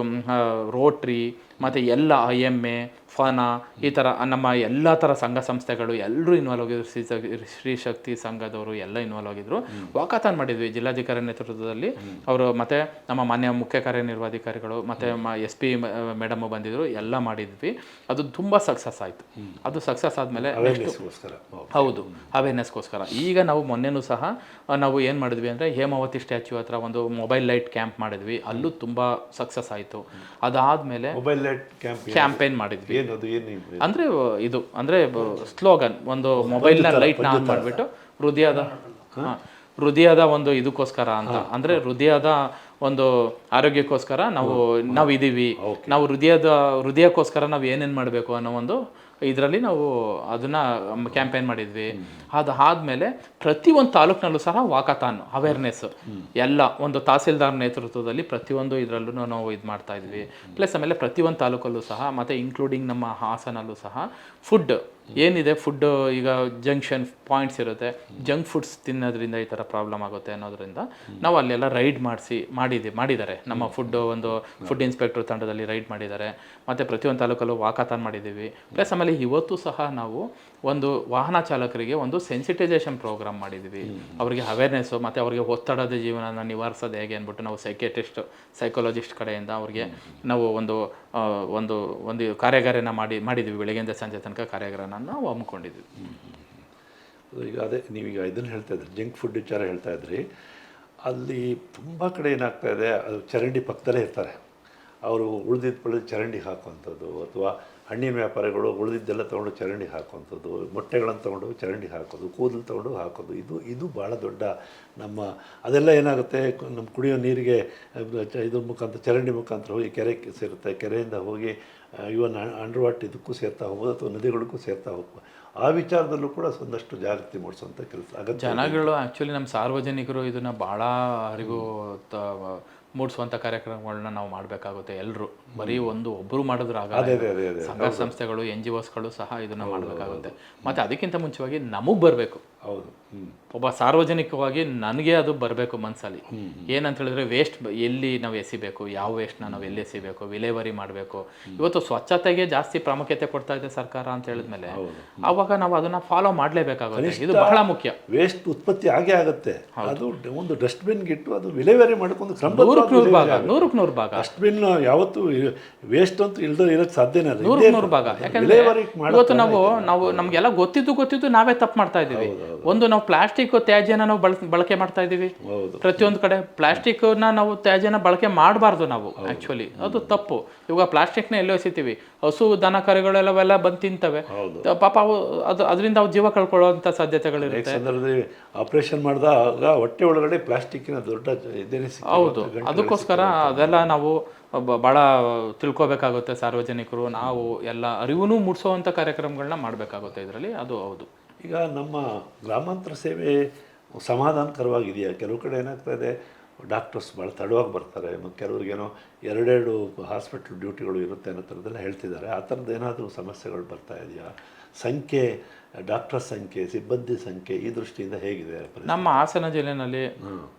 ರೋಟ್ರಿ ಮತ್ತು ಎಲ್ಲ IMA, ಫಾನಾ, ಈ ಥರ ನಮ್ಮ ಎಲ್ಲ ಥರ ಸಂಘ ಸಂಸ್ಥೆಗಳು ಎಲ್ಲರೂ ಇನ್ವಾಲ್ವ್ ಆಗಿದ್ರು. ಶ್ರೀ ಶಕ್ತಿ ಸಂಘದವರು ಎಲ್ಲ ಇನ್ವಾಲ್ವ್ ಆಗಿದ್ರು. ವಾಕಾಥಾನ್ ಮಾಡಿದ್ವಿ ಜಿಲ್ಲಾಧಿಕಾರಿ ನೇತೃತ್ವದಲ್ಲಿ. ಅವರು ಮತ್ತು ನಮ್ಮ ಮಾನ್ಯ ಮುಖ್ಯ ಕಾರ್ಯನಿರ್ವಹಣಾಧಿಕಾರಿಗಳು ಮತ್ತು SP ಮೇಡಮ್ ಬಂದಿದ್ರು, ಎಲ್ಲ ಮಾಡಿದ್ವಿ. ಅದು ತುಂಬ ಸಕ್ಸಸ್ ಆಯಿತು. ಅದು ಸಕ್ಸಸ್ ಆದಮೇಲೆ ಹೌದು ಅವೇರ್ನೆಸ್ಗೋಸ್ಕರ ಈಗ ನಾವು ಮೊನ್ನೆನೂ ಸಹ ನಾವು ಏನು ಮಾಡಿದ್ವಿ ಅಂದರೆ ಹೇಮಾವತಿ ಸ್ಟ್ಯಾಚ್ಯೂ ಹತ್ರ ಒಂದು ಮೊಬೈಲ್ ಲೈಟ್ ಕ್ಯಾಂಪ್ ಮಾಡಿದ್ವಿ. ಅಲ್ಲೂ ತುಂಬ ಸಕ್ಸಸ್ ಆಯಿತು. ಅದಾದಮೇಲೆ ಮೊಬೈಲ್ ಲೈಟ್ ಕ್ಯಾಂಪೇನ್ ಮಾಡಿದ್ವಿ. ಅಂದರೆ ಇದು ಅಂದರೆ ಸ್ಲೋಗನ್, ಒಂದು ಮೊಬೈಲ್ನ ಲೈಟ್ನ ಆನ್ ಮಾಡಿಬಿಟ್ಟು ಹೃದಯದ ಒಂದು ಇದಕ್ಕೋಸ್ಕರ ಅಂತ, ಅಂದರೆ ಹೃದಯದ ಒಂದು ಆರೋಗ್ಯಕ್ಕೋಸ್ಕರ ನಾವು ಇದ್ದೀವಿ, ನಾವು ಹೃದಯಕ್ಕೋಸ್ಕರ ನಾವು ಏನೇನು ಮಾಡಬೇಕು ಅನ್ನೋ ಒಂದು ಇದರಲ್ಲಿ ನಾವು ಅದನ್ನು ಕ್ಯಾಂಪೇನ್ ಮಾಡಿದ್ವಿ. ಅದಾದಮೇಲೆ ಪ್ರತಿಯೊಂದು ತಾಲೂಕಿನಲ್ಲೂ ಸಹ ವಾಕಾಥಾನ್ ಅವೇರ್ನೆಸ್ ಎಲ್ಲ ಒಂದು ತಹಸೀಲ್ದಾರ್ ನೇತೃತ್ವದಲ್ಲಿ ಪ್ರತಿಯೊಂದು ಇದರಲ್ಲೂ ನಾವು ಇದು ಮಾಡ್ತಾ ಇದ್ವಿ. ಪ್ಲಸ್ ಆಮೇಲೆ ಪ್ರತಿಯೊಂದು ತಾಲೂಕಲ್ಲೂ ಸಹ ಮತ್ತು ಇನ್ಕ್ಲೂಡಿಂಗ್ ನಮ್ಮ ಹಾಸನಲ್ಲೂ ಸಹ ಫುಡ್ ಏನಿದೆ, ಫುಡ್ ಈಗ ಜಂಕ್ಷನ್ ಪಾಯಿಂಟ್ಸ್ ಇರುತ್ತೆ, ಜಂಕ್ ಫುಡ್ಸ್ ತಿನ್ನೋದ್ರಿಂದ ಈ ಥರ ಪ್ರಾಬ್ಲಮ್ ಆಗುತ್ತೆ ಅನ್ನೋದ್ರಿಂದ ನಾವು ಅಲ್ಲೆಲ್ಲ ರೈಡ್ ಮಾಡಿದ್ದಾರೆ. ನಮ್ಮ ಫುಡ್ ಇನ್ಸ್ಪೆಕ್ಟರ್ ತಂಡದಲ್ಲಿ ರೈಡ್ ಮಾಡಿದ್ದಾರೆ. ಮತ್ತು ಪ್ರತಿಯೊಂದು ತಾಲೂಕಲ್ಲೂ ವಾಕಾಥಾನ್ ಮಾಡಿದ್ದೀವಿ. ಪ್ಲಸ್ ಆಮೇಲೆ ಇವತ್ತು ಸಹ ನಾವು ಒಂದು ವಾಹನ ಚಾಲಕರಿಗೆ ಒಂದು ಸೆನ್ಸಿಟೈಸೇಷನ್ ಪ್ರೋಗ್ರಾಮ್ ಮಾಡಿದ್ದೀವಿ. ಅವರಿಗೆ ಅವೇರ್ನೆಸ್ಸು ಮತ್ತು ಅವರಿಗೆ ಒತ್ತಡದ ಜೀವನನ ನಿವಾರಿಸೋದು ಹೇಗೆ ಅಂದ್ಬಿಟ್ಟು ನಾವು ಸೈಕಾಲಜಿಸ್ಟ್ ಕಡೆಯಿಂದ ಅವ್ರಿಗೆ ನಾವು ಒಂದು ಕಾರ್ಯಾಗಾರನ ಮಾಡಿದ್ವಿ. ಬೆಳಗ್ಗೆಯಿಂದ ಸಂಜೆ ತನಕ ಕಾರ್ಯಾಗಾರನ ನಾವು ಹಮ್ಮಿಕೊಂಡಿದ್ವಿ. ಈಗ ಅದೇ ನೀವೀಗ ಇದನ್ನು ಹೇಳ್ತಾ ಇದ್ರಿ, ಜಂಕ್ ಫುಡ್ ವಿಚಾರ ಹೇಳ್ತಾ ಇದ್ರಿ. ಅಲ್ಲಿ ತುಂಬ ಕಡೆ ಏನಾಗ್ತಾ ಇದೆ, ಅದು ಚರಂಡಿ ಪಕ್ಕದಲ್ಲೇ ಇರ್ತಾರೆ. ಅವರು ಉಳಿದಿದ್ದು ಚರಂಡಿ ಹಾಕುವಂಥದ್ದು, ಅಥವಾ ಹಣ್ಣಿನ ವ್ಯಾಪಾರಿಗಳು ಉಳಿದಿದ್ದೆಲ್ಲ ತೊಗೊಂಡು ಚರಂಡಿ ಹಾಕುವಂಥದ್ದು, ಮೊಟ್ಟೆಗಳನ್ನು ತೊಗೊಂಡು ಚರಂಡಿ ಹಾಕೋದು, ಕೂದಲು ತೊಗೊಂಡು ಹಾಕೋದು, ಇದು ಭಾಳ ದೊಡ್ಡ ಅದೆಲ್ಲ ಏನಾಗುತ್ತೆ, ನಮ್ಮ ಕುಡಿಯೋ ನೀರಿಗೆ ಇದ್ರ ಮುಖಾಂತರ ಚರಂಡಿ ಮುಖಾಂತರ ಹೋಗಿ ಕೆರೆಗೆ ಸೇರುತ್ತೆ. ಕೆರೆಯಿಂದ ಹೋಗಿ ಇವನ್ ಅಂಡರ್ವಾಟ್ ಇದಕ್ಕೂ ಸೇರ್ತಾ ಹೋಗ್ಬೋದು, ಅಥವಾ ನದಿಗಳಿಗೂ ಸೇರ್ತಾ ಹೋಗ್ಬೋದು. ಆ ವಿಚಾರದಲ್ಲೂ ಕೂಡ ಒಂದಷ್ಟು ಜಾಗೃತಿ ಮೂಡಿಸುವಂಥ ಕೆಲಸ ಅಗತ್ಯ. ಜನಗಳು ಆ್ಯಕ್ಚುಲಿ ನಮ್ಮ ಸಾರ್ವಜನಿಕರು ಇದನ್ನು ಭಾಳ ಅರಿವು ಮೂಡಿಸುವಂಥ ಕಾರ್ಯಕ್ರಮಗಳನ್ನ ನಾವು ಮಾಡಬೇಕಾಗುತ್ತೆ. ಎಲ್ಲರೂ ಬರೀ ಒಬ್ಬರು ಮಾಡಿದ್ರೆ ಆಗಲ್ಲ. ಸಂಘ ಸಂಸ್ಥೆಗಳು, NGOsಗಳು ಸಹ ಇದನ್ನು ಮಾಡಬೇಕಾಗುತ್ತೆ. ಮತ್ತು ಅದಕ್ಕಿಂತ ಮುಂಚೆವಾಗಿ ನಮಗೆ ಬರಬೇಕು. ಹೌದು, ಒಬ್ಬ ಸಾರ್ವಜನಿಕವಾಗಿ ನನಗೆ ಅದು ಬರಬೇಕು ಮನಸ್ಸಲ್ಲಿ. ಏನಂತ ಹೇಳಿದ್ರೆ ವೇಸ್ಟ್ ಎಲ್ಲಿ ನಾವು ಎಸಿಬೇಕು, ಯಾವ ವೇಸ್ಟ್ನ ನಾವು ಎಲ್ಲಿ ಎಸಿಬೇಕು, ವಿಲೇವಾರಿ ಮಾಡಬೇಕು. ಇವತ್ತು ಸ್ವಚ್ಛತೆಗೆ ಜಾಸ್ತಿ ಪ್ರಾಮುಖ್ಯತೆ ಕೊಡ್ತಾ ಇದೆ ಸರ್ಕಾರ ಅಂತ ಹೇಳಿದ್ಮೇಲೆ ಆವಾಗ ನಾವು ಅದನ್ನು ಫಾಲೋ ಮಾಡಲೇಬೇಕಾಗುತ್ತೆ. ಇದು ಬಹಳ ಮುಖ್ಯ. ವೇಸ್ಟ್ ಉತ್ಪತ್ತಿ ಆಗೇ ಆಗುತ್ತೆ. ಅದು ಒಂದು ಡಸ್ಟ್ಬಿನ್ಗೆ ಇಟ್ಟು ಅದು ವಿಲೇವಾರಿ ಮಾಡ್ಕೊಂಡು 100% ಭಾಗ ಡಸ್ಟ್ಬಿನ್ ಯಾವತ್ತು ವೇಸ್ಟ್ ಅಂತೂ ಇರೋಕ್ಕೆ ಸಾಧ್ಯನೇ ಇಲ್ಲ. 100% ಭಾಗ. ಯಾಕಂದ್ರೆ ಇವತ್ತು ನಾವು ನಮಗೆಲ್ಲ ಗೊತ್ತಿದ್ದು ನಾವೇ ತಪ್ಪು ಮಾಡ್ತಾ ಇದ್ದೀವಿ. ನಾವು ಪ್ಲಾಸ್ಟಿಕ್ ತ್ಯಾಜ್ಯನ ನಾವು ಬಳಕೆ ಮಾಡ್ತಾ ಇದ್ದೀವಿ. ಪ್ರತಿಯೊಂದು ಕಡೆ ಪ್ಲಾಸ್ಟಿಕ್ನ ನಾವು ತ್ಯಾಜ್ಯನ ಬಳಕೆ ಮಾಡಬಾರ್ದು ನಾವು. ಆಕ್ಚುಲಿ ಅದು ತಪ್ಪು. ಇವಾಗ ಪ್ಲಾಸ್ಟಿಕ್ನ ಎಲ್ಲೋ ಎಸಿತೀವಿ, ಹಸು ದನ ಕರುಗಳೆಲ್ಲವೆಲ್ಲ ಬಂದು ತಿಂತವೆ. ಪಾಪ ಅದರಿಂದ ಅವು ಜೀವ ಕಳ್ಕೊಳ್ಳುವಂಥ ಸಾಧ್ಯತೆಗಳಿರುತ್ತೆ. ಆಪರೇಷನ್ ಮಾಡಿದಾಗ ಹೊಟ್ಟೆ ಒಳಗಡೆ ಪ್ಲಾಸ್ಟಿಕ್ಕಿನ ದೊಡ್ಡ ಹೌದು. ಅದಕ್ಕೋಸ್ಕರ ಅದೆಲ್ಲ ನಾವು ಭಾಳ ತಿಳ್ಕೊಬೇಕಾಗುತ್ತೆ. ಸಾರ್ವಜನಿಕರು ನಾವು ಎಲ್ಲ ಅರಿವು ಮೂಡಿಸೋವಂಥ ಕಾರ್ಯಕ್ರಮಗಳನ್ನ ಮಾಡಬೇಕಾಗುತ್ತೆ ಇದರಲ್ಲಿ. ಅದು ಹೌದು. ಈಗ ನಮ್ಮ ಗ್ರಾಮಾಂತರ ಸೇವೆ ಸಮಾಧಾನಕರವಾಗಿದೆಯಾ? ಕೆಲವು ಕಡೆ ಏನಾಗ್ತಾಯಿದೆ, ಡಾಕ್ಟರ್ಸ್ ಭಾಳ ತಡವಾಗಿ ಬರ್ತಾರೆ, ಮತ್ತು ಕೆಲವ್ರಿಗೇನೋ 2 ಹಾಸ್ಪಿಟ್ಲ್ ಡ್ಯೂಟಿಗಳು ಇರುತ್ತೆ ಅನ್ನೋ ಥರದ್ದೆಲ್ಲ ಹೇಳ್ತಿದ್ದಾರೆ. ಆ ಥರದ್ದು ಏನಾದರೂ ಸಮಸ್ಯೆಗಳು ಬರ್ತಾ ಇದೆಯಾ? ಡಾಕ್ಟರ್ ಸಂಖ್ಯೆ, ಸಿಬ್ಬಂದಿ ಸಂಖ್ಯೆ ಈ ದೃಷ್ಟಿಯಿಂದ ಹೇಗಿದೆ? ನಮ್ಮ ಹಾಸನ ಜಿಲ್ಲೆಯಲ್ಲಿ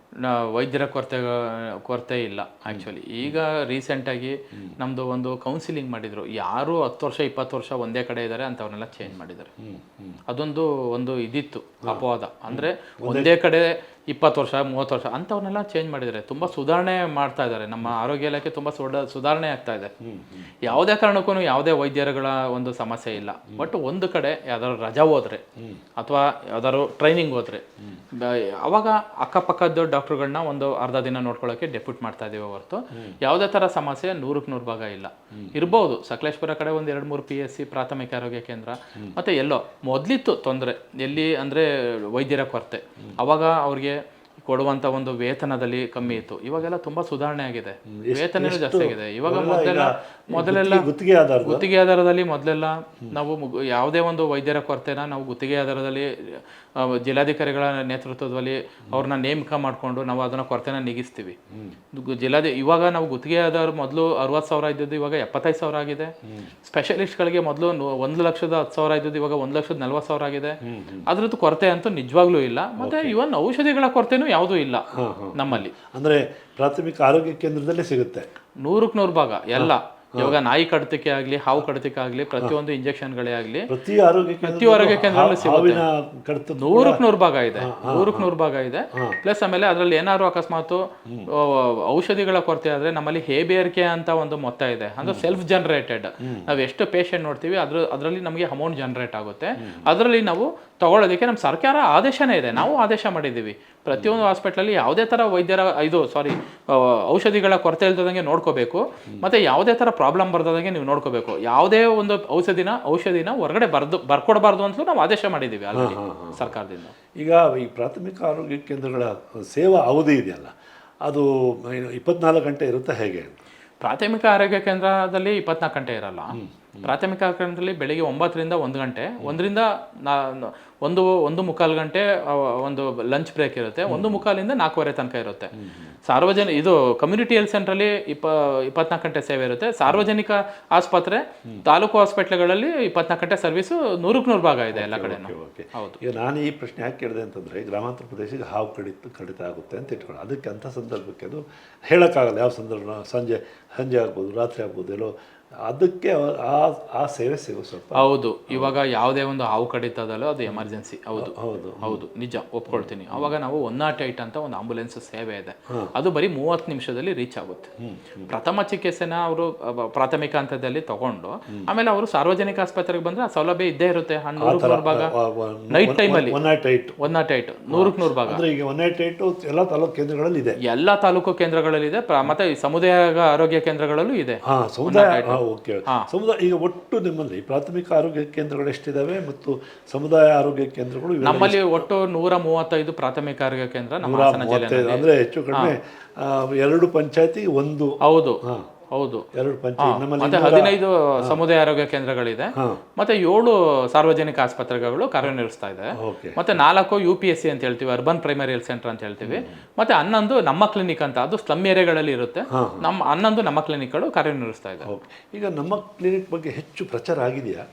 ವೈದ್ಯರ ಕೊರತೆ ಇಲ್ಲ ಆ್ಯಕ್ಚುಲಿ. ಈಗ ರೀಸೆಂಟಾಗಿ ನಮ್ಮದು ಒಂದು ಕೌನ್ಸಿಲಿಂಗ್ ಮಾಡಿದರು. ಯಾರು 10 ವರ್ಷ 20 ವರ್ಷ ಒಂದೇ ಕಡೆ ಇದ್ದಾರೆ ಅಂಥವ್ರನ್ನೆಲ್ಲ ಚೇಂಜ್ ಮಾಡಿದ್ದಾರೆ. ಅದೊಂದು ಇದಿತ್ತು ಅಪವಾದ. ಅಂದರೆ ಒಂದೇ ಕಡೆ 20 ವರ್ಷ 30 ವರ್ಷ ಅಂಥವ್ರನ್ನೆಲ್ಲ ಚೇಂಜ್ ಮಾಡಿದ್ದಾರೆ. ತುಂಬ ಸುಧಾರಣೆ ಮಾಡ್ತಾ ಇದ್ದಾರೆ. ನಮ್ಮ ಆರೋಗ್ಯ ಇಲಾಖೆ ತುಂಬ ಸುಧಾರಣೆ ಆಗ್ತಾ ಇದೆ. ಯಾವುದೇ ಕಾರಣಕ್ಕೂ ಯಾವುದೇ ವೈದ್ಯರುಗಳ ಒಂದು ಸಮಸ್ಯೆ ಇಲ್ಲ. ಬಟ್ ಒಂದು ಕಡೆ ಯಾವ್ದಾದ್ರು ರಜಾ ಹೋದ್ರೆ ಅಥವಾ ಯಾವ್ದಾದ್ರು ಟ್ರೈನಿಂಗ್ ಹೋದ್ರೆ ಅವಾಗ ಅಕ್ಕಪಕ್ಕದ ಡಾಕ್ಟರ್ಗಳನ್ನ ಒಂದು ಅರ್ಧ ದಿನ ನೋಡ್ಕೊಳ್ಳೋಕೆ ಡೆಪ್ಯೂಟ್ ಮಾಡ್ತಾ ಇದೀವಿ ಹೊರತು ಯಾವುದೇ ಥರ ಸಮಸ್ಯೆ 100% ಭಾಗ ಇಲ್ಲ. ಇರ್ಬೋದು ಸಕಲೇಶ್ಪುರ ಕಡೆ ಒಂದು 2-3 PSC ಪ್ರಾಥಮಿಕ ಆರೋಗ್ಯ ಕೇಂದ್ರ ಮತ್ತೆ ಎಲ್ಲೋ ಮೊದಲಿತ್ತು ತೊಂದರೆ ಎಲ್ಲಿ ಅಂದರೆ ವೈದ್ಯರ ಕೊರತೆ. ಅವಾಗ ಅವ್ರಿಗೆ ಕೊಡುವಂಥ ಒಂದು ವೇತನದಲ್ಲಿ ಕಮ್ಮಿ ಇತ್ತು. ಇವಾಗೆಲ್ಲ ತುಂಬ ಸುಧಾರಣೆ ಆಗಿದೆ, ವೇತನ ಜಾಸ್ತಿ ಆಗಿದೆ. ಇವಾಗ ಮೊದಲೆಲ್ಲ ಗುತ್ತಿಗೆ ಆಧಾರದಲ್ಲಿ ಮೊದಲೆಲ್ಲ ನಾವು ಯಾವುದೇ ಒಂದು ವೈದ್ಯರ ಕೊರತೆನ ನಾವು ಗುತ್ತಿಗೆ ಆಧಾರದಲ್ಲಿ ಜಿಲ್ಲಾಧಿಕಾರಿಗಳ ನೇತೃತ್ವದಲ್ಲಿ ಅವ್ರನ್ನ ನೇಮಕ ಮಾಡಿಕೊಂಡು ನಾವು ಅದನ್ನ ಕೊರತೆನ ನೀಗಿಸ್ತೀವಿ. ಇವಾಗ ನಾವು ಗುತ್ತಿಗೆ ಆಧಾರ ಮೊದಲು 60,000 ಇದ್ದದ್ದು ಇವಾಗ 75,000 ಆಗಿದೆ. ಸ್ಪೆಷಲಿಸ್ಟ್ಗಳಿಗೆ ಮೊದಲು 1,10,000 ಇದ್ದದ್ದು ಇವಾಗ 1,40,000 ಆಗಿದೆ. ಅದ್ರದ್ದು ಕೊರತೆ ಅಂತೂ ನಿಜವಾಗ್ಲೂ ಇಲ್ಲ. ಮತ್ತೆ ಇವನ್ ಔಷಧಿಗಳ ಕೊರತೆನೂ ಯಾವುದೂ ಇಲ್ಲ ನಮ್ಮಲ್ಲಿ. ಅಂದ್ರೆ ಪ್ರಾಥಮಿಕ ಆರೋಗ್ಯ ಕೇಂದ್ರದಲ್ಲೇ ಸಿಗುತ್ತೆ 100% ಭಾಗ ಎಲ್ಲ. ಇವಾಗ ನಾಯಿ ಕಡಿತಕ್ಕೆ ಆಗ್ಲಿ, ಹಾವು ಕಡಿತಕ್ಕೆ ಆಗ್ಲಿ, ಪ್ರತಿಯೊಂದು ಇಂಜೆಕ್ಷನ್ಗಳೇ ಆಗ್ಲಿ ಪ್ರತಿ ಆರೋಗ್ಯ ಕೇಂದ್ರದಲ್ಲಿ ಸಿಗುತ್ತೆ. 100% ಭಾಗ ಇದೆ, 100% ಭಾಗ ಇದೆ. ಪ್ಲಸ್ ಆಮೇಲೆ ಅದ್ರಲ್ಲಿ ಏನಾದ್ರು ಅಕಸ್ಮಾತ್ ಔಷಧಿಗಳ ಕೊರತೆ ಆದ್ರೆ ನಮ್ಮಲ್ಲಿ ಹೇಬಿಯರ್ಕೆ ಅಂತ ಒಂದು ಮೊತ್ತ ಇದೆ. ಅಂದ್ರೆ ಸೆಲ್ಫ್ ಜನರೇಟೆಡ್. ನಾವು ಎಷ್ಟು ಪೇಷಂಟ್ ನೋಡ್ತೀವಿ ಅದರಲ್ಲಿ ನಮಗೆ ಅಮೌಂಟ್ ಜನರೇಟ್ ಆಗುತ್ತೆ. ಅದರಲ್ಲಿ ನಾವು ತಗೊಳ್ಳೋದಕ್ಕೆ ನಮ್ಮ ಸರ್ಕಾರ ಆದೇಶನೇ ಇದೆ. ನಾವು ಆದೇಶ ಮಾಡಿದ್ದೀವಿ ಪ್ರತಿಯೊಂದು ಹಾಸ್ಪಿಟ್ಲಲ್ಲಿ ಯಾವುದೇ ಥರ ವೈದ್ಯರ ಔಷಧಿಗಳ ಕೊರತೆ ಇಲ್ದಂಗೆ ನೋಡ್ಕೋಬೇಕು. ಮತ್ತೆ ಯಾವುದೇ ಥರ ಪ್ರಾಬ್ಲಮ್ ಬರ್ದಂಗೆ ನೀವು ನೋಡ್ಕೋಬೇಕು. ಯಾವುದೇ ಒಂದು ಔಷಧಿನ ಹೊರಗಡೆ ಬರ್ಕೊಡಬಾರ್ದು ಅಂತಲೂ ನಾವು ಆದೇಶ ಮಾಡಿದ್ದೀವಿ ಆಲ್ರೆಡಿ ಸರ್ಕಾರದಿಂದ. ಈಗ ಈ ಪ್ರಾಥಮಿಕ ಆರೋಗ್ಯ ಕೇಂದ್ರಗಳ ಸೇವಾ ಅವಧಿ ಇದೆಯಲ್ಲ, ಅದು 24 ಗಂಟೆ ಇರುತ್ತೆ ಹೇಗೆ? ಪ್ರಾಥಮಿಕ ಆರೋಗ್ಯ ಕೇಂದ್ರದಲ್ಲಿ 24 ಗಂಟೆ ಇರಲ್ಲ. ಪ್ರಾಥಮಿಕ ಕೇಂದ್ರದಲ್ಲಿ ಬೆಳಿಗ್ಗೆ 9ರಿಂದ 1 ಗಂಟೆ, 1ರಿಂದ 1:45 ಗಂಟೆ ಒಂದು ಲಂಚ್ ಬ್ರೇಕ್ ಇರುತ್ತೆ. 1:45ರಿಂದ 4:15 ತನಕ ಇರುತ್ತೆ. ಇದು ಕಮ್ಯುನಿಟಿ ಹೆಲ್ತ್ ಸೆಂಟ್ರಲ್ಲಿ 24 ಗಂಟೆ ಸೇವೆ ಇರುತ್ತೆ. ಸಾರ್ವಜನಿಕ ಆಸ್ಪತ್ರೆ, ತಾಲೂಕು ಹಾಸ್ಪಿಟ್ಲ್ಗಳಲ್ಲಿ 24 ಗಂಟೆ ಸರ್ವಿಸು 100% ಭಾಗ ಇದೆ ಎಲ್ಲ ಕಡೆ. ಹೌದು. ಈಗ ನಾನು ಈ ಪ್ರಶ್ನೆ ಯಾಕೆ ಕೇಳಿದೆ ಅಂತಂದ್ರೆ, ಗ್ರಾಮಾಂತರ ಪ್ರದೇಶಕ್ಕೆ ಹಾವು ಕಡಿತ ಆಗುತ್ತೆ ಅಂತ ಇಟ್ಕೊಳ್ಳಿ. ಅದಕ್ಕೆ ಅಂಥ ಸಂದರ್ಭಕ್ಕೆ ಅದು ಹೇಳೋಕ್ಕಾಗಲ್ಲ. ಯಾವ ಸಂದರ್ಭ, ಸಂಜೆ ಆಗ್ಬೋದು, ರಾತ್ರಿ ಆಗ್ಬೋದು, ಎಲ್ಲೋ ಅದಕ್ಕೆ ಆ ಸೇವೆ ಸಿಗೋ ಸ್ವಲ್ಪ. ಹೌದು. ಇವಾಗ ಯಾವುದೇ ಒಂದು ಹಾವು ಕಡಿತದಲ್ಲೋ ಅದು ಎಮರ್ಜೆನ್ಸಿ. ಹೌದು ಹೌದು ಹೌದು, ನಿಜ ಒಪ್ಕೊಳ್ತೀನಿ. ಅವಾಗ ನಾವು 108 ಅಂತ ಒಂದು ಆಂಬುಲೆನ್ಸ್ ಸೇವೆ ಇದೆ. ಅದು ಬರೀ 30 ನಿಮಿಷದಲ್ಲಿ ರೀಚ್ ಆಗುತ್ತೆ. ಪ್ರಥಮ ಚಿಕಿತ್ಸೆನ ಅವರು ಪ್ರಾಥಮಿಕ ಹಂತದಲ್ಲಿ ತಗೊಂಡು ಆಮೇಲೆ ಅವರು ಸಾರ್ವಜನಿಕ ಆಸ್ಪತ್ರೆಗೆ ಬಂದ್ರೆ ಆ ಸೌಲಭ್ಯ ಇದ್ದೇ ಇರುತ್ತೆ. 100% ಭಾಗ ನೈಟ್ ಟೈಮಲ್ಲಿ 108 100% ಭಾಗ. ಈಗ 108 ಎಲ್ಲ ತಾಲೂಕು ಕೇಂದ್ರಗಳಲ್ಲಿ ಇದೆ. ಎಲ್ಲ ತಾಲೂಕು ಕೇಂದ್ರಗಳಲ್ಲಿ ಇದೆ. ಮತ್ತೆ ಸಮುದಾಯ ಆರೋಗ್ಯ ಕೇಂದ್ರಗಳಲ್ಲೂ ಇದೆ. ಸಮುದಾಯ ಈಗ ಒಟ್ಟು ನಿಮ್ಮಲ್ಲಿ ಪ್ರಾಥಮಿಕ ಆರೋಗ್ಯ ಕೇಂದ್ರಗಳು ಎಷ್ಟಿದಾವೆ ಮತ್ತು ಸಮುದಾಯ ಆರೋಗ್ಯ ಕೇಂದ್ರಗಳು? ನಮ್ಮಲ್ಲಿ ಒಟ್ಟು 135 ಪ್ರಾಥಮಿಕ ಆರೋಗ್ಯ ಕೇಂದ್ರ ನಮ್ಮ ಹಾಸನ ಜಿಲ್ಲೆಯಲ್ಲಿ. ಅಂದ್ರೆ ಹೆಚ್ಚು ಕಡಿಮೆ 2 ಪಂಚಾಯತಿ ಒಂದು. ಹೌದು ಹೌದು, 2 ಪಂಚಾಯತ್. ಮತ್ತೆ 15 ಸಮುದಾಯ ಆರೋಗ್ಯ ಕೇಂದ್ರಗಳಿದೆ. ಮತ್ತೆ 7 ಸಾರ್ವಜನಿಕ ಆಸ್ಪತ್ರೆಗಳು ಕಾರ್ಯನಿರ್ವಹಿಸ್ತಾ ಇದೆ. ಮತ್ತೆ 4 UPSC ಅಂತ ಹೇಳ್ತೀವಿ, ಅರ್ಬನ್ ಪ್ರೈಮರಿ ಹೆಲ್ತ್ ಸೆಂಟರ್ ಅಂತ ಹೇಳ್ತೀವಿ. ಮತ್ತೆ 11 ನಮ್ಮ ಕ್ಲಿನಿಕ್ ಅಂತ, ಅದು ಸ್ಲಮ್ ಏರಿಯಾಗಳಲ್ಲಿ ಇರುತ್ತೆ. 11 ನಮ್ಮ ಕ್ಲಿನಿಕ್ಗಳು ಕಾರ್ಯನಿರ್ವಹಿಸ್ತಾ ಇದೆ. ಈಗ ನಮ್ಮ ಕ್ಲಿನಿಕ್ ಬಗ್ಗೆ ಹೆಚ್ಚು ಪ್ರಚಾರ ಆಗಿದೆಯಾ?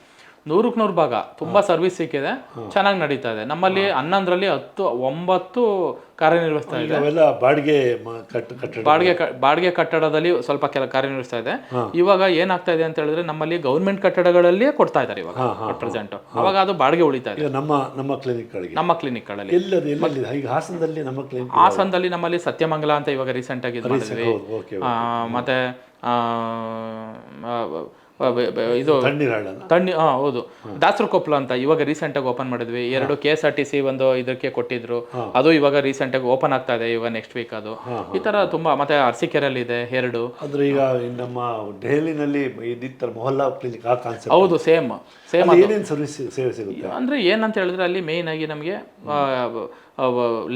100% ಭಾಗ. ತುಂಬಾ ಸರ್ವಿಸ್ ಸಿಕ್ಕಿದೆ, ಚೆನ್ನಾಗಿ ನಡೀತಾ ಇದೆ. ನಮ್ಮಲ್ಲಿ 11ರಲ್ಲಿ 9 ಕಾರ್ಯನಿರ್ವಹಿಸ್ತಾ ಇದೆ. ಬಾಡಿಗೆ ಕಟ್ಟಡದಲ್ಲಿ ಸ್ವಲ್ಪ ಕಾರ್ಯನಿರ್ವಹಿಸ್ತಾ ಇದೆ. ಇವಾಗ ಏನಾಗ್ತಾ ಇದೆ ಅಂತ ಹೇಳಿದ್ರೆ, ನಮ್ಮಲ್ಲಿ ಗೌರ್ಮೆಂಟ್ ಕಟ್ಟಡಗಳಲ್ಲಿಯೇ ಕೊಡ್ತಾ ಇದ್ದಾರೆ ಇವಾಗ ಪ್ರೆಸೆಂಟ್. ಅವಾಗ ಅದು ಬಾಡಿಗೆ ಉಳಿತಾ ಇದೆ ನಮ್ಮ ಕ್ಲಿನಿಕ್ಗಳಲ್ಲಿ. ಹಾಸನದಲ್ಲಿ ನಮ್ಮಲ್ಲಿ ಸತ್ಯಮಂಗಲ ಅಂತ ಇವಾಗ ರೀಸೆಂಟ್ ಆಗಿ ಮಾಡಿದ್ವಿ. ಮತ್ತೆ ಇದು ಹೌದು, ದಾಸರಕೊಪ್ಪಲು ಅಂತ ಇವಾಗ ರೀಸೆಂಟ್ ಆಗಿ ಓಪನ್ ಮಾಡಿದ್ವಿ. 2 KSRTC ಒಂದು ಇದಕ್ಕೆ ಕೊಟ್ಟಿದ್ರು, ಅದು ಇವಾಗ ರೀಸೆಂಟ್ ಆಗಿ ಓಪನ್ ಆಗ್ತಾ ಇದೆ ಇವಾಗ ನೆಕ್ಸ್ಟ್ ವೀಕ್. ಅದು ಈ ತರ ತುಂಬಾ. ಮತ್ತೆ ಅರಸೀಕೆರೆಯಲ್ಲಿ ಇದೆ 2. ಅಂದ್ರೆ ಈಗ ನಮ್ಮ ದೆಹಲಿನಲ್ಲಿ ಮೊಹಲ್ಲಾ ಕ್ಲಿನಿಕ್ ಆ ಕಾನ್ಸೆಪ್ಟ್. ಹೌದು, ಸೇಮ್ ಸರ್ವಿಸ್ ಸೇವೆ ಸಿಗುತ್ತೆ. ಅಂದ್ರೆ ಏನಂತ ಹೇಳಿದ್ರೆ, ಅಲ್ಲಿ ಮೇನ್ ಆಗಿ ನಮಗೆ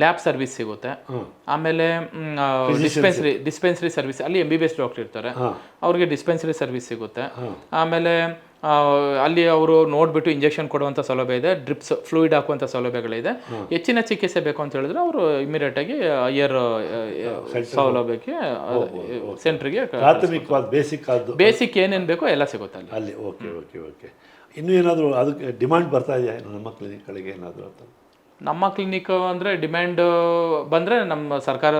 ಲ್ಯಾಬ್ ಸರ್ವಿಸ್ ಸಿಗುತ್ತೆ. ಆಮೇಲೆ ಡಿಸ್ಪೆನ್ಸರಿ ಸರ್ವಿಸ್, ಅಲ್ಲಿ MBBS ಡಾಕ್ಟರ್ ಇರ್ತಾರೆ, ಅವ್ರಿಗೆ ಡಿಸ್ಪೆನ್ಸರಿ ಸರ್ವಿಸ್ ಸಿಗುತ್ತೆ. ಆಮೇಲೆ ಅಲ್ಲಿ ಅವರು ನೋಡ್ಬಿಟ್ಟು ಇಂಜೆಕ್ಷನ್ ಕೊಡುವಂಥ ಸೌಲಭ್ಯ ಇದೆ, ಡ್ರಿಪ್ಸ್ ಫ್ಲೂಯಿಡ್ ಹಾಕುವಂಥ ಸೌಲಭ್ಯಗಳಿದೆ. ಹೆಚ್ಚಿನ ಚಿಕಿತ್ಸೆ ಬೇಕು ಅಂತ ಹೇಳಿದ್ರೆ ಅವರು ಇಮಿಡಿಯೇಟ್ ಆಗಿ ಹೈಯರ್ ಸೌಲಭ್ಯಕ್ಕೆ ಸೆಂಟ್ರಿಗೆ ಬೇಸಿಕ್ ಏನೇನು ಬೇಕೋ ಎಲ್ಲ ಸಿಗುತ್ತೆ ಅಲ್ಲಿ. ಓಕೆ. ಇನ್ನೂ ಏನಾದರೂ ಅದಕ್ಕೆ ಡಿಮಾಂಡ್ ಬರ್ತಾ ಇದೆಯಾ ನಮ್ಮ ಕ್ಲಿನಿಕ್ಗಳಿಗೆ ಏನಾದರೂ ಅಂತ? ನಮ್ಮ ಕ್ಲಿನಿಕ್ ಅಂದರೆ ಡಿಮ್ಯಾಂಡ್ ಬಂದರೆ ನಮ್ಮ ಸರ್ಕಾರ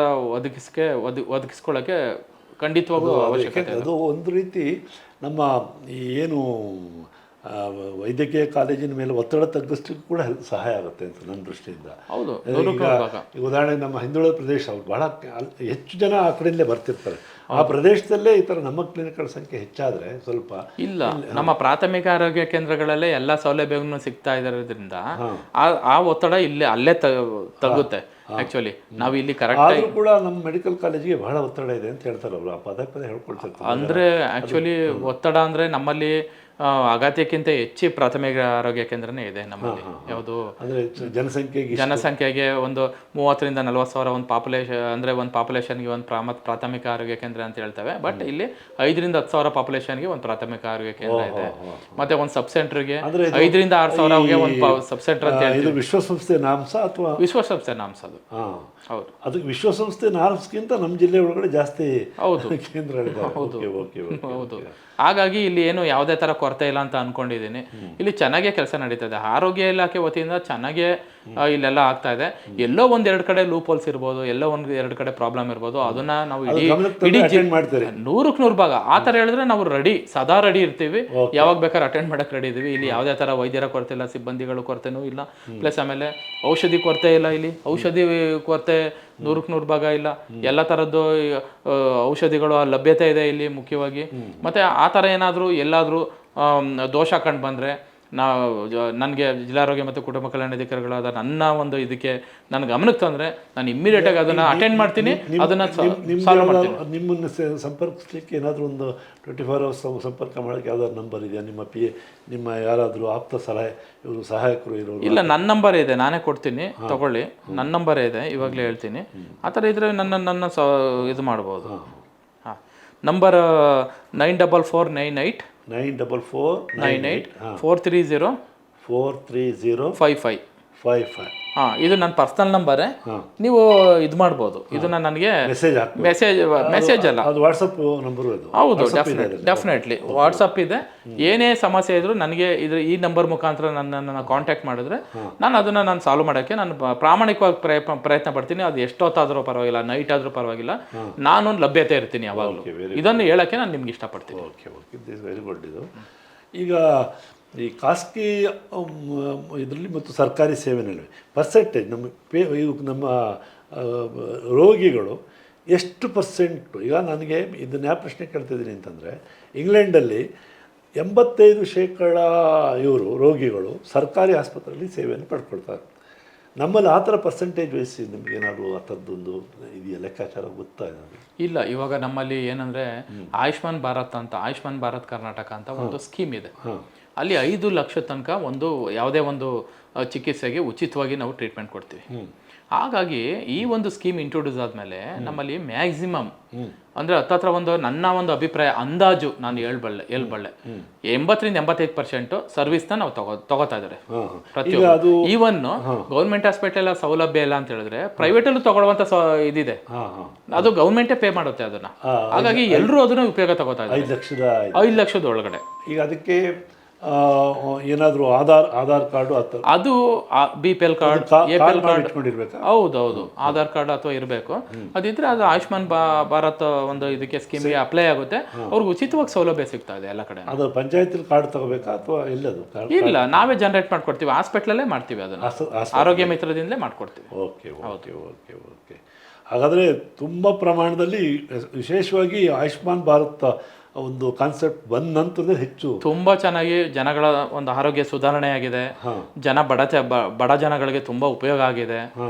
ಒದಗಿಸ್ಕೊಳ್ಳೋಕ್ಕೆ ಖಂಡಿತವಾಗೂ ಅವಶ್ಯಕತೆ. ಅದು ಒಂದು ರೀತಿ ನಮ್ಮ ಏನು ವೈದ್ಯಕೀಯ ಕಾಲೇಜಿನ ಮೇಲೆ ಒತ್ತಡ ತಗ್ಗಿಸಲಿಕ್ಕೂ ಕೂಡ ಸಹಾಯ ಆಗುತ್ತೆ ಅಂತ ನನ್ನ ದೃಷ್ಟಿಯಿಂದ. ಹೌದು, ಈಗ ಉದಾಹರಣೆಗೆ ನಮ್ಮ ಹಿಂದುಳಿದ ಪ್ರದೇಶ ಅವ್ರು ಭಾಳ ಹೆಚ್ಚು ಜನ ಆ ಕಡೆಯಲ್ಲೇ ಬರ್ತಿರ್ತಾರೆ. ಆ ಪ್ರದೇಶದಲ್ಲೇ ಈ ಥರ ನಮ್ಮ ಕ್ಲಿನಿಕ್ಗಳ ಸಂಖ್ಯೆ ಹೆಚ್ಚಾದರೆ ಸ್ವಲ್ಪ ಇಲ್ಲ, ನಮ್ಮ ಪ್ರಾಥಮಿಕ ಆರೋಗ್ಯ ಕೇಂದ್ರಗಳಲ್ಲೇ ಎಲ್ಲ ಸೌಲಭ್ಯಗಳನ್ನು ಸಿಗ್ತಾ ಇರೋದ್ರಿಂದ ಆ ಒತ್ತಡ ಇಲ್ಲೇ ಅಲ್ಲೇ ತಗ್ಗುತ್ತೆ. ಆಕ್ಚುಲಿ ನಾವು ಇಲ್ಲಿ ಕರೆಕ್ಟ್ ಆದರೂ ಕೂಡ ನಮ್ಮ ಮೆಡಿಕಲ್ ಕಾಲೇಜಿಗೆ ಬಹಳ ಒತ್ತಡ ಇದೆ ಅಂತ ಹೇಳ್ತಾರೆ ಅವರು, ಆ ಪದೇ ಪದೇ ಹೇಳ್ಕೊಳ್ತಿರ್ತಾರೆ. ಅಂದ್ರೆ ಆಕ್ಚುಲಿ ಒತ್ತಡ ಅಂದ್ರೆ ನಮ್ಮಲ್ಲಿ ಅಗತ್ಯಕ್ಕಿಂತ ಹೆಚ್ಚು ಪ್ರಾಥಮಿಕ ಆರೋಗ್ಯ ಕೇಂದ್ರನೇ ಇದೆ ನಮ್ಮಲ್ಲಿ. ಯಾವುದು ಅಂದರೆ ಜನಸಂಖ್ಯೆಗೆ ಒಂದು 30,000 to 40,000 ಒಂದು ಪಾಪ್ಯುಲೇಷನ್, ಅಂದರೆ ಒಂದು ಪಾಪ್ಯುಲೇಷನ್ಗೆ ಒಂದು ಪ್ರಾಥಮಿಕ ಆರೋಗ್ಯ ಕೇಂದ್ರ ಅಂತ ಹೇಳ್ತೇವೆ. ಬಟ್ ಇಲ್ಲಿ 5,000 to 10,000 ಪಾಪ್ಯುಲೇಷನ್ಗೆ ಒಂದು ಪ್ರಾಥಮಿಕ ಆರೋಗ್ಯ ಕೇಂದ್ರ ಇದೆ. ಮತ್ತೆ ಒಂದು ಸಬ್ ಸೆಂಟರ್ಗೆ 5,000 to 6,000ಗೆ ಒಂದು ಸಬ್ ಸೆಂಟರ್ ಅಂತ ಹೇಳ್ತೀವಿ. ವಿಶ್ವಸಂಸ್ಥೆ ನಾಮ್ಸ ಅಥವಾ ವಿಶ್ವಸಂಸ್ಥೆ ನಾಮ್ಸ್ ಅದು. ಹೌದು, ಅದು ವಿಶ್ವಸಂಸ್ಥೆ ನಾಮ್ಸ್ಗಿಂತ ನಮ್ಮ ಜಿಲ್ಲೆ ಒಳಗಡೆ ಜಾಸ್ತಿ ಕೇಂದ್ರಗಳಿದೆ. ಹೌದು. ಹಾಗಾಗಿ ಇಲ್ಲಿ ಏನು ಯಾವುದೇ ಥರ ಕೊರತೆ ಇಲ್ಲ ಅಂತ ಅನ್ಕೊಂಡಿದ್ದೀನಿ. ಇಲ್ಲಿ ಚೆನ್ನಾಗೇ ಕೆಲಸ ನಡೀತದೆ. ಆರೋಗ್ಯ ಇಲಾಖೆ ವತಿಯಿಂದ ಚೆನ್ನಾಗೇ ಇಲ್ಲೆಲ್ಲ ಆಗ್ತಾ ಇದೆ. ಎಲ್ಲೋ ಒಂದೆರಡು ಕಡೆ ಲೂಪ್ ಹೋಲ್ಸ್ ಇರ್ಬೋದು, ಎಲ್ಲೋ ಎರಡು ಕಡೆ ಪ್ರಾಬ್ಲಮ್ ಇರ್ಬೋದು. ಅದನ್ನ ನಾವು ಇಡೀ 100ಕ್ಕೆ 100 ಭಾಗ ಆ ಥರ ಹೇಳಿದ್ರೆ ನಾವು ಸದಾ ರೆಡಿ ಇರ್ತೀವಿ. ಯಾವಾಗ ಬೇಕಾದ್ರೆ ಅಟೆಂಡ್ ಮಾಡಕ್ಕೆ ರೆಡಿ ಇದೀವಿ. ಇಲ್ಲಿ ಯಾವುದೇ ಥರ ವೈದ್ಯರ ಕೊರತೆ ಇಲ್ಲ, ಸಿಬ್ಬಂದಿಗಳ ಕೊರತೆನೂ ಇಲ್ಲ. ಪ್ಲಸ್ ಆಮೇಲೆ ಔಷಧಿ ಕೊರತೆ ಇಲ್ಲ. ಇಲ್ಲಿ ಔಷಧಿ ಕೊರತೆ 100ಕ್ಕೆ 100 ಭಾಗ ಇಲ್ಲ. ಎಲ್ಲ ಥರದ್ದು ಔಷಧಿಗಳು ಲಭ್ಯತೆ ಇದೆ ಇಲ್ಲಿ ಮುಖ್ಯವಾಗಿ. ಮತ್ತೆ ಆ ಥರ ಏನಾದರೂ ಎಲ್ಲಾದರೂ ದೋಷ ಕಂಡು ಬಂದರೆ ನನಗೆ ಜಿಲ್ಲಾರೋಗ್ಯ ಮತ್ತು ಕುಟುಂಬ ಕಲ್ಯಾಣಾಧಿಕಾರಿಗಳಾದ ನನ್ನ ಒಂದು ಇದಕ್ಕೆ ನನ್ನ ಗಮನಕ್ಕೆ ತಂದರೆ ನಾನು ಇಮ್ಮಿಡಿಯೇಟಾಗಿ ಅದನ್ನು ಅಟೆಂಡ್ ಮಾಡ್ತೀನಿ, ಅದನ್ನು ಸಾಲ್ವ್ ಮಾಡ್ತೀನಿ. ನಿಮ್ಮನ್ನು ಸಂಪರ್ಕಿಸ್ಲಿಕ್ಕೆ ಏನಾದರೂ ಒಂದು 24 hours ಸಂಪರ್ಕ ಮಾಡೋಕ್ಕೆ ಯಾವ್ದಾದ್ರು ನಂಬರ್ ಇದೆಯಾ? ನಿಮ್ಮ ಯಾರಾದರೂ ಆಪ್ತ ಸಹಾಯಕರು ಇರೋರು? ಇಲ್ಲ, ನನ್ನ ನಂಬರ್ ಇದೆ, ನಾನೇ ಕೊಡ್ತೀನಿ, ತಗೊಳ್ಳಿ. ನನ್ನ ನಂಬರೇ ಇದೆ, ಇವಾಗಲೇ ಹೇಳ್ತೀನಿ. ಆ ಥರ ಇದ್ದರೆ ನನ್ನ ಇದು ಮಾಡ್ಬೋದು. ಹಾಂ, ನಂಬರ್ 94498 43055. ಹಾಂ, ಇದು ನನ್ನ ಪರ್ಸನಲ್ ನಂಬರೇ. ನೀವು ಇದು ಮಾಡ್ಬೋದು, ಇದನ್ನ ನನಗೆ ಮೆಸೇಜ್ ಅಲ್ಲ, ಅದು ವಾಟ್ಸಪ್ ನಂಬರು. ಹೌದು, ಡೆಫಿನೆಟ್ಲಿ ವಾಟ್ಸಪ್ ಇದೆ. ಏನೇ ಸಮಸ್ಯೆ ಇದ್ರು ನನಗೆ ಈ ನಂಬರ್ ಮುಖಾಂತರ ನನ್ನನ್ನು ಕಾಂಟ್ಯಾಕ್ಟ್ ಮಾಡಿದ್ರೆ ನಾನು ಸಾಲ್ವ್ ಮಾಡೋಕ್ಕೆ ನಾನು ಪ್ರಾಮಾಣಿಕವಾಗಿ ಪ್ರಯತ್ನ ಪಡ್ತೀನಿ. ಅದು ಎಷ್ಟೊತ್ತಾದರೂ ಪರವಾಗಿಲ್ಲ, ನೈಟ್ ಆದರೂ ಪರವಾಗಿಲ್ಲ, ನಾನು ಲಭ್ಯತೆ ಇರ್ತೀನಿ ಯಾವಾಗಲೂ. ಇದನ್ನು ಹೇಳೋಕ್ಕೆ ನಾನು ನಿಮ್ಗೆ ಇಷ್ಟಪಡ್ತೀನಿ. Okay, this is very good. ಇದು ಈಗ ಈ ಖಾಸಗಿ ಇದರಲ್ಲಿ ಮತ್ತು ಸರ್ಕಾರಿ ಸೇವೆನಲ್ಲಿ ಪರ್ಸೆಂಟೇಜ್ ನಮ್ಮ ರೋಗಿಗಳು ಎಷ್ಟು ಪರ್ಸೆಂಟು? ಈಗ ನನಗೆ ಇದನ್ನ ಯಾವ ಪ್ರಶ್ನೆ ಕೇಳ್ತಿದ್ದೀನಿ ಅಂತಂದರೆ, ಇಂಗ್ಲೆಂಡಲ್ಲಿ 85% ರೋಗಿಗಳು ಸರ್ಕಾರಿ ಆಸ್ಪತ್ರೆಯಲ್ಲಿ ಸೇವೆಯನ್ನು ಪಡ್ಕೊಳ್ತಾರೆ. ನಮ್ಮಲ್ಲಿ ಆ ಥರ ಪರ್ಸೆಂಟೇಜ್ ವಹಿಸಿ ನಿಮಗೇನಾದ್ರು ಆ ಥರದ್ದೊಂದು ಇದೆಯಾ ಲೆಕ್ಕಾಚಾರ ಗೊತ್ತಾ ಇದೆ? ಇಲ್ಲ, ಇವಾಗ ನಮ್ಮಲ್ಲಿ ಏನಂದರೆ ಆಯುಷ್ಮಾನ್ ಭಾರತ್ ಕರ್ನಾಟಕ ಅಂತ ಒಂದು ಸ್ಕೀಮ್ ಇದೆ. ಅಲ್ಲಿ 5 ಲಕ್ಷ ತನಕ ಯಾವುದೇ ಒಂದು ಚಿಕಿತ್ಸೆಗೆ ಉಚಿತವಾಗಿ ನಾವು ಟ್ರೀಟ್ಮೆಂಟ್ ಕೊಡ್ತೀವಿ. ಹಾಗಾಗಿ ಈ ಒಂದು ಸ್ಕೀಮ್ ಇಂಟ್ರೊಡ್ಯೂಸ್ ಆದಮೇಲೆ ನಮ್ಮಲ್ಲಿ ಮ್ಯಾಕ್ಸಿಮಮ್ ಅಂದರೆ ಹತ್ತತ್ರ ನನ್ನ ಒಂದು ಅಭಿಪ್ರಾಯ ಅಂದಾಜು ನಾನು ಹೇಳ್ಬಲ್ಲೆ 80-85% ಸರ್ವಿಸ್ನ ನಾವು ತಗೋತಾ ಇದ್ದಾರೆ ಪ್ರತಿಯೊಂದು. ಈವನ್ ಗೌರ್ಮೆಂಟ್ ಹಾಸ್ಪಿಟಲ್ ಸೌಲಭ್ಯ ಇಲ್ಲ ಅಂತ ಹೇಳಿದ್ರೆ ಪ್ರೈವೇಟಲ್ಲೂ ತಗೊಳ್ಳುವಂಥ ಇದಿದೆ, ಅದು ಗೌರ್ಮೆಂಟೇ ಪೇ ಮಾಡುತ್ತೆ ಅದನ್ನ. ಹಾಗಾಗಿ ಎಲ್ಲರೂ ಅದನ್ನ ಉಪಯೋಗ ತಗೋತಾ ಇದ್ದಾರೆ 5 ಲಕ್ಷದ ಒಳಗಡೆ. ಈಗ ಅದಕ್ಕೆ ಏನಾದರೂ ಆಧಾರ್ ಕಾರ್ಡು ಅದು BPL ಕಾರ್ಡ್, APL ಕಾರ್ಡ್, ಹೌದು ಆಧಾರ್ ಕಾರ್ಡ್ ಅಥವಾ ಇರಬೇಕು. ಅದಿದ್ರೆ ಅದು ಆಯುಷ್ಮಾನ್ ಭಾರತ್ ಒಂದು ಇದಕ್ಕೆ ಸ್ಕೀಮ್ಗೆ ಅಪ್ಲೈ ಆಗುತ್ತೆ. ಅವ್ರಿಗೆ ಉಚಿತವಾಗಿ ಸೌಲಭ್ಯ ಸಿಗ್ತಾ ಇದೆ ಎಲ್ಲ ಕಡೆ. ಅದು ಪಂಚಾಯತ್ ಕಾರ್ಡ್ ತಗೋಬೇಕಾ ಅಥವಾ ಎಲ್ಲದು? ಇಲ್ಲ, ನಾವೇ ಜನರೇಟ್ ಮಾಡ್ಕೊಡ್ತೀವಿ, ಹಾಸ್ಪಿಟ್ಲಲ್ಲೇ ಮಾಡ್ತೀವಿ ಅದನ್ನ, ಆರೋಗ್ಯ ಮಿತ್ರದಿಂದಲೇ ಮಾಡ್ಕೊಡ್ತೀವಿ. ಓಕೆ. ಹಾಗಾದರೆ ತುಂಬ ಪ್ರಮಾಣದಲ್ಲಿ ವಿಶೇಷವಾಗಿ ಆಯುಷ್ಮಾನ್ ಭಾರತ್ ಒಂದು ಕಾನ್ಸೆಪ್ಟ್ ಬಂದ ನಂತರದೇ ಹೆಚ್ಚು ತುಂಬಾ ಚೆನ್ನಾಗಿ ಜನಗಳ ಒಂದು ಆರೋಗ್ಯ ಸುಧಾರಣೆ ಆಗಿದೆ. ಬಡ ಜನಗಳಿಗೆ ತುಂಬಾ ಉಪಯೋಗ ಆಗಿದೆ.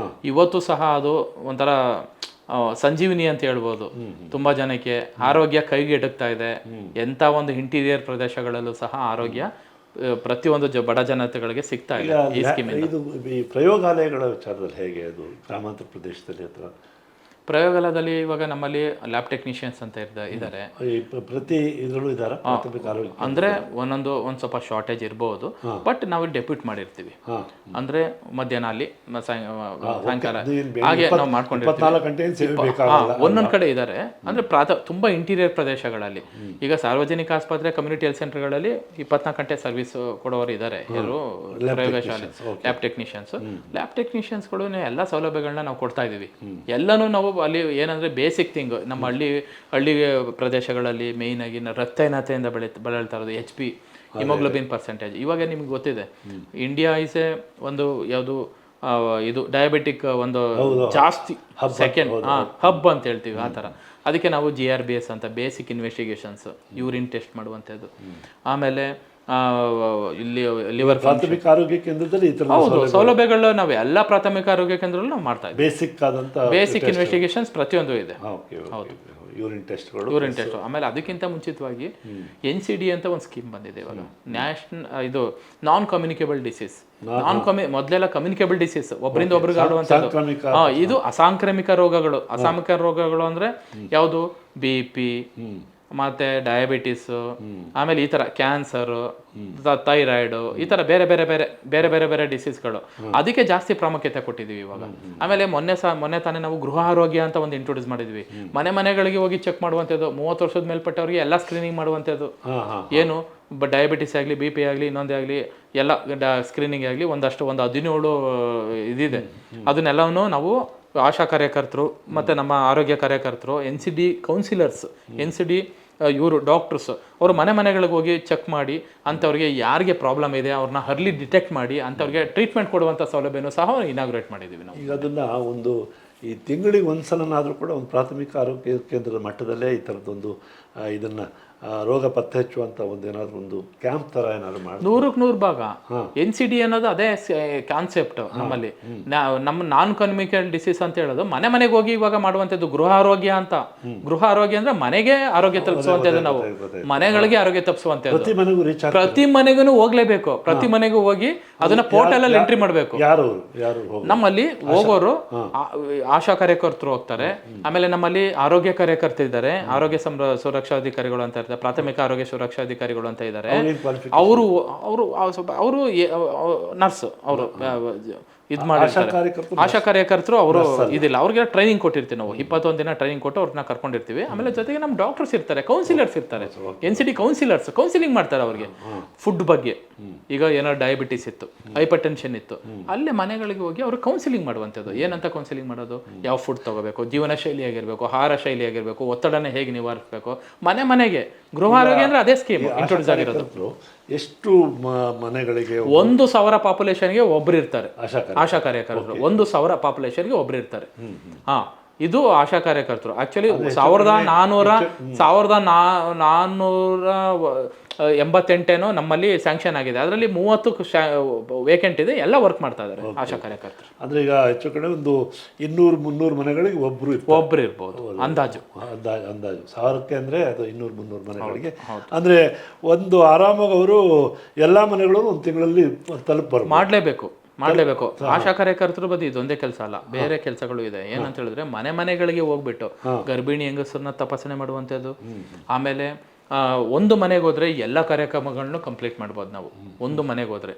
ಇವತ್ತು ಸಹ ಅದು ಒಂಥರ ಸಂಜೀವಿನಿ ಅಂತ ಹೇಳ್ಬೋದು. ತುಂಬಾ ಜನಕ್ಕೆ ಆರೋಗ್ಯ ಕೈಗೆ ಎಟಕ್ತಾ ಇದೆ. ಎಂಥ ಒಂದು ಇಂಟೀರಿಯರ್ ಪ್ರದೇಶಗಳಲ್ಲೂ ಸಹ ಆರೋಗ್ಯ ಪ್ರತಿಯೊಂದು ಬಡ ಜನತೆಗಳಿಗೆ ಸಿಗ್ತಾ ಇದೆ ಈ ಸ್ಕೀಮಿಂದ. ಇದು ಈ ಪ್ರಯೋಗಾಲಯಗಳ ವಿಚಾರದಲ್ಲಿ ಹೇಗೆ ಅದು ಗ್ರಾಮಾಂತರ ಪ್ರದೇಶದಲ್ಲಿ ಹತ್ರ? ಪ್ರಯೋಗಾಲಯದಲ್ಲಿ ಇವಾಗ ನಮ್ಮಲ್ಲಿ ಲ್ಯಾಬ್ ಟೆಕ್ನಿಷಿಯನ್ಸ್ ಅಂತ ಇದ್ದಾರೆ. ಪ್ರತಿ ಇದರಲ್ಲೂ ಇದ್ದಾರೆ. ಅಂದ್ರೆ ಒಂದು ಸ್ವಲ್ಪ ಶಾರ್ಟೇಜ್ ಇರಬಹುದು, ಬಟ್ ನಾವು ಡೆಪ್ಯೂಟ್ ಮಾಡಿರ್ತೀವಿ. ಅಂದ್ರೆ ಮಧ್ಯಾಹ್ನ ಅಲ್ಲಿ ಸಾಯಂಕಾಲ ಹಾಗೆ ನಾವು ಮಾಡ್ಕೊಂಡಿರ್ತೀವಿ. ಒಂದೊಂದ್ ಕಡೆ ಇದ್ದಾರೆ ಅಂದ್ರೆ ತುಂಬಾ ಇಂಟೀರಿಯರ್ ಪ್ರದೇಶಗಳಲ್ಲಿ. ಈಗ ಸಾರ್ವಜನಿಕ ಆಸ್ಪತ್ರೆ, ಕಮ್ಯುನಿಟಿ ಹೆಲ್ತ್ ಸೆಂಟರ್ಗಳಲ್ಲಿ 24 ಗಂಟೆ ಸರ್ವಿಸ್ ಕೊಡೋರು ಇದ್ದಾರೆ. ಯಾರು ಪ್ರಯೋಗಶಾಲೆ ಲ್ಯಾಬ್ ಟೆಕ್ನಿಷಿಯನ್ಸ್ಗಳು ಎಲ್ಲ ಸೌಲಭ್ಯಗಳನ್ನ ನಾವು ಕೊಡ್ತಾ ಇದೀವಿ. ಎಲ್ಲನೂ ನಾವು ಅಲ್ಲಿ ಏನಂದ್ರೆ ಬೇಸಿಕ್ ಥಿಂಗ್ ನಮ್ಮ ಹಳ್ಳಿ ಪ್ರದೇಶಗಳಲ್ಲಿ ಮೇಯ್ನ್ ಆಗಿ ರಕ್ತಹೀನತೆಯಿಂದ ಬಳಲ್ತಾ ಇರೋದು, HP ಹಿಮೋಗ್ಲೋಬಿನ್ ಪರ್ಸೆಂಟೇಜ್. ಇವಾಗ ನಿಮ್ಗೆ ಗೊತ್ತಿದೆ ಇಂಡಿಯಾ ಇಸ್ ಎ ಒಂದು ಯಾವುದು ಇದು ಡಯಾಬಿಟಿಕ್ ಒಂದು ಜಾಸ್ತಿ ಸೆಕೆಂಡ್ ಹಬ್ ಅಂತ ಹೇಳ್ತೀವಿ ಆ ಥರ. ಅದಕ್ಕೆ ನಾವು GRBS ಅಂತ ಬೇಸಿಕ್ ಇನ್ವೆಸ್ಟಿಗೇಷನ್ಸ್ ಯೂರಿನ್ ಟೆಸ್ಟ್ ಮಾಡುವಂಥದ್ದು. ಆಮೇಲೆ ಇಲ್ಲಿ ಲಿವರ್ ಪ್ರಾಥಮಿಕ ಆರೋಗ್ಯ ಕೇಂದ್ರದಲ್ಲಿ ಈ ಥರ ಹೌದು ಸೌಲಭ್ಯಗಳು ನಾವು ಎಲ್ಲ ಪ್ರಾಥಮಿಕ ಆರೋಗ್ಯ ಕೇಂದ್ರಗಳು ನಾವು ಮಾಡ್ತಾ ಇದ್ದೀವಿ. ಬೇಸಿಕ್ ಆದಂಥ ಬೇಸಿಕ್ ಇನ್ವೆಸ್ಟಿಗೇಷನ್ಸ್ ಪ್ರತಿಯೊಂದು ಇದೆ. ಹೌದು ಯೂರಿನ್ ಟೆಸ್ಟ್ಗಳು, ಯೂರಿನ್ ಟೆಸ್ಟ್. ಆಮೇಲೆ ಅದಕ್ಕಿಂತ ಮುಂಚಿತವಾಗಿ NCD ಅಂತ ಒಂದು ಸ್ಕೀಮ್ ಬಂದಿದೆ ಇವಾಗ, ಇದು ನಾನ್ ಕಮ್ಯುನಿಕೇಬಲ್ ಡಿಸೀಸ್. ಮೊದಲೆಲ್ಲ ಕಮ್ಯುನಿಕೇಬಲ್ ಡಿಸೀಸ್ ಒಬ್ಬರಿಂದ ಒಬ್ರಿಗೆ ಆಡುವಂಥದ್ದು. ಇದು ಅಸಾಂಕ್ರಾಮಿಕ ರೋಗಗಳು. ಅಸಾಂಕ್ರಾಮಿಕ ರೋಗಗಳು ಅಂದ್ರೆ ಯಾವುದು? BP ಮತ್ತೆ ಡಯಾಬಿಟಿಸ್, ಆಮೇಲೆ ಈ ತರ ಕ್ಯಾನ್ಸರ್, ಥೈರಾಯ್ಡ್, ಈ ತರ ಬೇರೆ ಬೇರೆ ಬೇರೆ ಬೇರೆ ಬೇರೆ ಬೇರೆ ಡಿಸೀಸ್ಗಳು. ಅದಕ್ಕೆ ಜಾಸ್ತಿ ಪ್ರಾಮುಖ್ಯತೆ ಕೊಟ್ಟಿದ್ದೀವಿ ಇವಾಗ. ಆಮೇಲೆ ಮೊನ್ನೆ ತಾನೇ ನಾವು ಗೃಹ ಆರೋಗ್ಯ ಅಂತ ಒಂದು ಇಂಟ್ರೊಡ್ಯೂಸ್ ಮಾಡಿದ್ವಿ. ಮನೆಗಳಿಗೆ ಹೋಗಿ ಚೆಕ್ ಮಾಡುವಂಥದ್ದು, 30 ವರ್ಷದ ಮೇಲ್ಪಟ್ಟವರಿಗೆ ಎಲ್ಲ ಸ್ಕ್ರೀನಿಂಗ್ ಮಾಡುವಂಥದ್ದು. ಏನು ಡಯಾಬಿಟಿಸ್ ಆಗಲಿ, BP ಆಗಲಿ, ಇನ್ನೊಂದೇ ಆಗಲಿ, ಎಲ್ಲ ಸ್ಕ್ರೀನಿಂಗ್ ಆಗಲಿ ಒಂದು 17 ಇದಿದೆ. ಅದನ್ನೆಲ್ಲವನ್ನು ನಾವು ಆಶಾ ಕಾರ್ಯಕರ್ತರು ಮತ್ತು ನಮ್ಮ ಆರೋಗ್ಯ ಕಾರ್ಯಕರ್ತರು, NCD ಕೌನ್ಸಿಲರ್ಸ್, NCD ಇವರು ಡಾಕ್ಟರ್ಸ್, ಅವರು ಮನೆಗಳಿಗೆ ಹೋಗಿ ಚೆಕ್ ಮಾಡಿ ಅಂಥವ್ರಿಗೆ ಯಾರಿಗೆ ಪ್ರಾಬ್ಲಮ್ ಇದೆ ಅವ್ರನ್ನ ಅರ್ಲಿ ಡಿಟೆಕ್ಟ್ ಮಾಡಿ ಅಂಥವ್ರಿಗೆ ಟ್ರೀಟ್ಮೆಂಟ್ ಕೊಡುವಂಥ ಸೌಲಭ್ಯನೂ ಸಹ ಇನಾಗ್ರೇಟ್ ಮಾಡಿದ್ದೀವಿ ನಾವು. ಈಗ ಅದನ್ನು ಒಂದು ಈ ತಿಂಗಳಿಗೆ ಒಂದ್ಸಲನಾದರೂ ಕೂಡ ಒಂದು ಪ್ರಾಥಮಿಕ ಆರೋಗ್ಯ ಕೇಂದ್ರದ ಮಟ್ಟದಲ್ಲೇ ಈ ಥರದ್ದೊಂದು ಇದನ್ನು ರೋಗ ಪತ್ತೆ ಹಚ್ಚುವಂಥ ಏನಾದರೂ ಒಂದು ಕ್ಯಾಂಪ್ ಥರ ಏನಾದ್ರು ಮಾಡಿ 100ಕ್ಕೆ 100 ಭಾಗ. NCD ಅನ್ನೋದು ಅದೇ ಕಾನ್ಸೆಪ್ಟ್ ನಮ್ಮಲ್ಲಿ. ನಮ್ಮ ನಾನ್ ಕಮ್ಯುನಿಕೇಬಲ್ ಡಿಸೀಸ್ ಅಂತ ಹೇಳೋದು ಮನೆಗೆ ಹೋಗಿ ಇವಾಗ ಮಾಡುವಂಥದ್ದು ಗೃಹ ಆರೋಗ್ಯ ಅಂತ. ಗೃಹ ಆರೋಗ್ಯ ಅಂದ್ರೆ ಮನೆಗೆ ಆರೋಗ್ಯ ತಲುಪಿಸುವಂಥದ್ದು, ನಾವು ಮನೆಗಳಿಗೆ ಆರೋಗ್ಯ ತಲುಪಿಸುವಂಥದ್ದು. ಪ್ರತಿ ಮನೆಗೂ ಹೋಗ್ಲೇಬೇಕು. ಪ್ರತಿ ಮನೆಗೂ ಹೋಗಿ ಅದನ್ನ ಪೋರ್ಟಲ್ ಅಲ್ಲಿ ಎಂಟ್ರಿ ಮಾಡಬೇಕು. ನಮ್ಮಲ್ಲಿ ಹೋಗೋರು ಆಶಾ ಕಾರ್ಯಕರ್ತರು ಹೋಗ್ತಾರೆ. ಆಮೇಲೆ ನಮ್ಮಲ್ಲಿ ಆರೋಗ್ಯ ಕಾರ್ಯಕರ್ತರಿದ್ದಾರೆ, ಆರೋಗ್ಯ ಸುರಕ್ಷಾಧಿಕಾರಿಗಳು ಅಂತ ಇರ್ತಾರೆ, ಪ್ರಾಥಮಿಕ ಆರೋಗ್ಯ ಸುರಕ್ಷಾಧಿಕಾರಿಗಳು ಅಂತ ಇದ್ದಾರೆ. ಅವರು ನರ್ಸ್, ಅವರು ಇದು ಮಾಡಿರ್ತಾರೆ. ಆಶಾ ಕಾರ್ಯಕರ್ತರು ಅವರು ಇದಿಲ್ಲ, ಅವ್ರಿಗೆ ಟ್ರೈನಿಂಗ್ ಕೊಟ್ಟಿರ್ತೀವಿ ನಾವು. 21 ದಿನ ಟ್ರೈನಿಂಗ್ ಕೊಟ್ಟು ಅವ್ರನ್ನ ಕರ್ಕೊಂಡಿರ್ತೀವಿ. ಆಮೇಲೆ ಜೊತೆಗೆ ನಮ್ಮ ಡಾಕ್ಟರ್ಸ್ ಇರ್ತಾರೆ, ಕೌನ್ಸಿಲರ್ಸ್ ಇರ್ತಾರೆ, NCD ಕೌನ್ಸಿಲರ್ಸ್ ಕೌನ್ಸಿಲಿಂಗ್ ಮಾಡ್ತಾರೆ ಅವ್ರಿಗೆ ಫುಡ್ ಬಗ್ಗೆ. ಈಗ ಏನೋ ಡಯಾಬಿಟಿಸ್ ಇತ್ತು, ಹೈಪರ್ ಟೆನ್ಷನ್ ಇತ್ತು, ಅಲ್ಲೇ ಮನೆಗಳಿಗೆ ಹೋಗಿ ಅವ್ರಿಗೆ ಕೌನ್ಸಿಲಿಂಗ್ ಮಾಡುವಂಥದ್ದು. ಏನಂತ ಕೌನ್ಸಿಲಿಂಗ್ ಮಾಡೋದು? ಯಾವ ಫುಡ್ ತಗೋಬೇಕು, ಜೀವನ ಶೈಲಿ ಆಗಿರ್ಬೇಕು, ಆಹಾರ ಶೈಲಿ ಆಗಿರ್ಬೇಕು, ಒತ್ತಡನ ಹೇಗೆ ನಿವಾರಿಸಬೇಕು, ಮನೆಗೆ. ಗೃಹ ಆರೋಗ್ಯ ಅಂದ್ರೆ ಅದೇ ಸ್ಕೀಮ್ ಇಂಟ್ರೊಡ್ಯೂಸ್ ಆಗಿರೋದು. ಎಷ್ಟು ಮನೆಗಳಿಗೆ? 1,000 ಪಾಪ್ಯುಲೇಷನ್ಗೆ ಒಬ್ರು ಇರ್ತಾರೆ ಆಶಾ ಕಾರ್ಯಕರ್ತರು. 1,000 ಪಾಪ್ಯುಲೇಷನ್ಗೆ ಒಬ್ರು ಇರ್ತಾರೆ. ಇದು ಆಶಾ ಕಾರ್ಯಕರ್ತರು. ಆಕ್ಚುಲಿ 1488 ನಮ್ಮಲ್ಲಿ ಸ್ಯಾಂಕ್ಷನ್ ಆಗಿದೆ. ಅದರಲ್ಲಿ 30 ವೇಕೆಂಟ್ ಇದೆ, ಎಲ್ಲ ವರ್ಕ್ ಮಾಡ್ತಾ ಇದ್ದಾರೆ ಆಶಾ ಕಾರ್ಯಕರ್ತರು. ಅಂದ್ರೆ ಈಗ ಹೆಚ್ಚು ಕಡೆ ಒಂದು 200-300 ಮನೆಗಳಿಗೆ ಒಬ್ರು ಇರ್ಬೋದು ಅಂದಾಜು 1000ಕ್ಕೆ ಅಂದ್ರೆ ಅದು 200-300 ಮನೆಗಳಿಗೆ. ಅಂದ್ರೆ ಒಂದು ಆರಾಮಾಗಿ ಅವರು ಎಲ್ಲಾ ಮನೆಗಳು ಒಂದು ತಿಂಗಳಲ್ಲಿ ಮಾಡಲೇಬೇಕು. ಆಶಾ ಕಾರ್ಯಕರ್ತರು ಬದಿ ಇದೊಂದೇ ಕೆಲಸ ಅಲ್ಲ, ಬೇರೆ ಕೆಲಸಗಳು ಇದೆ. ಏನಂತ ಹೇಳಿದ್ರೆ ಮನೆಗಳಿಗೆ ಹೋಗ್ಬಿಟ್ಟು ಗರ್ಭಿಣಿ ಹೆಂಗಸರನ್ನ ತಪಾಸಣೆ ಮಾಡುವಂಥದ್ದು. ಆಮೇಲೆ ಒಂದು ಮನೆಗೆ ಹೋದ್ರೆ ಎಲ್ಲ ಕಾರ್ಯಕ್ರಮಗಳನ್ನು ಕಂಪ್ಲೀಟ್ ಮಾಡ್ಬೋದು ನಾವು. ಒಂದು ಮನೆಗೆ ಹೋದ್ರೆ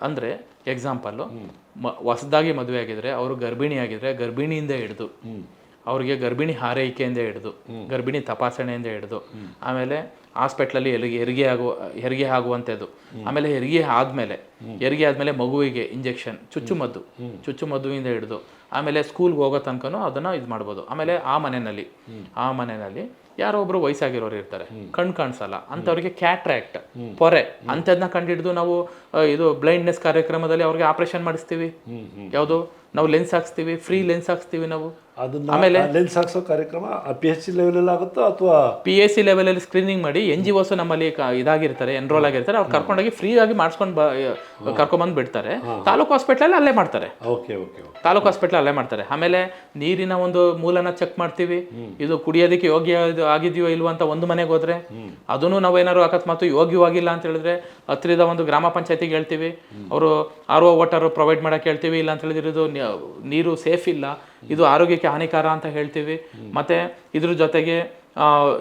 ಅಂದ್ರೆ ಎಕ್ಸಾಂಪಲ್, ಹೊಸದಾಗಿ ಮದುವೆ ಆಗಿದ್ರೆ, ಅವರು ಗರ್ಭಿಣಿ ಆಗಿದ್ರೆ ಗರ್ಭಿಣಿಯಿಂದ ಹಿಡಿದು ಅವ್ರಿಗೆ ಗರ್ಭಿಣಿ ಹಾರೈಕೆಯಿಂದ ಹಿಡಿದು ಗರ್ಭಿಣಿ ತಪಾಸಣೆಯಿಂದ ಹಿಡಿದು, ಆಮೇಲೆ ಹಾಸ್ಪಿಟ್ಲಲ್ಲಿ ಹೆರಿಗೆ ಆಗುವಂಥದ್ದು, ಆಮೇಲೆ ಹೆರಿಗೆ ಆದ್ಮೇಲೆ ಮಗುವಿಗೆ ಇಂಜೆಕ್ಷನ್, ಚುಚ್ಚುಮದ್ದುವಿಂದ ಹಿಡಿದು ಆಮೇಲೆ ಸ್ಕೂಲ್ಗೆ ಹೋಗೋ ತನಕನೂ ಅದನ್ನ ಇದು ಮಾಡ್ಬೋದು. ಆಮೇಲೆ ಆ ಮನೆಯಲ್ಲಿ ಯಾರೋ ಒಬ್ರು ವಯಸ್ಸಾಗಿರೋರು ಇರ್ತಾರೆ, ಕಣ್ ಕಾಣಿಸಲ್ಲ ಅಂಥವ್ರಿಗೆ ಕ್ಯಾಟ್ರಾಕ್ಟ್, ಪೊರೆ ಅಂಥದನ್ನ ಕಂಡಿಡಿದು ನಾವು ಇದು ಬ್ಲೈಂಡ್ನೆಸ್ ಕಾರ್ಯಕ್ರಮದಲ್ಲಿ ಅವ್ರಿಗೆ ಆಪರೇಷನ್ ಮಾಡಿಸ್ತೀವಿ. ಯಾವುದು? ನಾವು ಲೆನ್ಸ್ ಹಾಕ್ಸ್ತೀವಿ, ಫ್ರೀ ಲೆನ್ಸ್ ಹಾಕ್ಸ್ತೀವಿ ನಾವು. ಆಮೇಲೆ ಲೆನ್ಸ್ ಹಾಕ್ಸೋ ಕಾರ್ಯಕ್ರಮ PHC ಲೆವೆಲ್ ಆಗುತ್ತೋ ಅಥವಾ PHC ಲೆವೆಲಲ್ಲಿ ಸ್ಕ್ರೀನಿಂಗ್ ಮಾಡಿ NGOs ನಮ್ಮಲ್ಲಿ ಇದಾಗಿರ್ತಾರೆ, ಎನ್ರೋಲ್ ಆಗಿರ್ತಾರೆ, ಅವ್ರು ಕರ್ಕೊಂಡೋಗಿ ಫ್ರೀ ಆಗಿ ಕರ್ಕೊಂಡ್ಬಂದು ಬಿಡ್ತಾರೆ. ತಾಲೂಕು ಹಾಸ್ಪಿಟ್ಲಲ್ಲಿ ಅಲ್ಲೇ ಮಾಡ್ತಾರೆ. ತಾಲೂಕು ಹಾಸ್ಪಿಟ್ಲ್ ಅಲ್ಲೇ ಮಾಡ್ತಾರೆ. ಆಮೇಲೆ ನೀರಿನ ಒಂದು ಮೂಲನ ಚೆಕ್ ಮಾಡ್ತೀವಿ, ಇದು ಕುಡಿಯೋದಕ್ಕೆ ಯೋಗ್ಯ ಆಗಿದೆಯೋ ಇಲ್ವೋ ಅಂತ. ಒಂದು ಮನೆಗೆ ಹೋದ್ರೆ ಅದನ್ನು ನಾವೇನಾದ್ರು ಅಕಸ್ಮಾತ್ ಯೋಗ್ಯವಾಗಿಲ್ಲ ಅಂತ ಹೇಳಿದ್ರೆ ಹತ್ತಿರದ ಒಂದು ಗ್ರಾಮ ಪಂಚಾಯತಿಗೆ ಹೇಳ್ತೀವಿ, ಅವರು RO ವಾಟರ್ ಪ್ರೊವೈಡ್ ಮಾಡಕ್ಕೆ ಹೇಳ್ತೀವಿ. ಇಲ್ಲ ಅಂತ ಹೇಳಿದ್ರೆ ನೀರು ಸೇಫ್ ಇಲ್ಲ, ಇದು ಆರೋಗ್ಯಕ್ಕೆ ಹಾನಿಕಾರ ಅಂತ ಹೇಳ್ತೀವಿ. ಮತ್ತೆ ಇದ್ರ ಜೊತೆಗೆ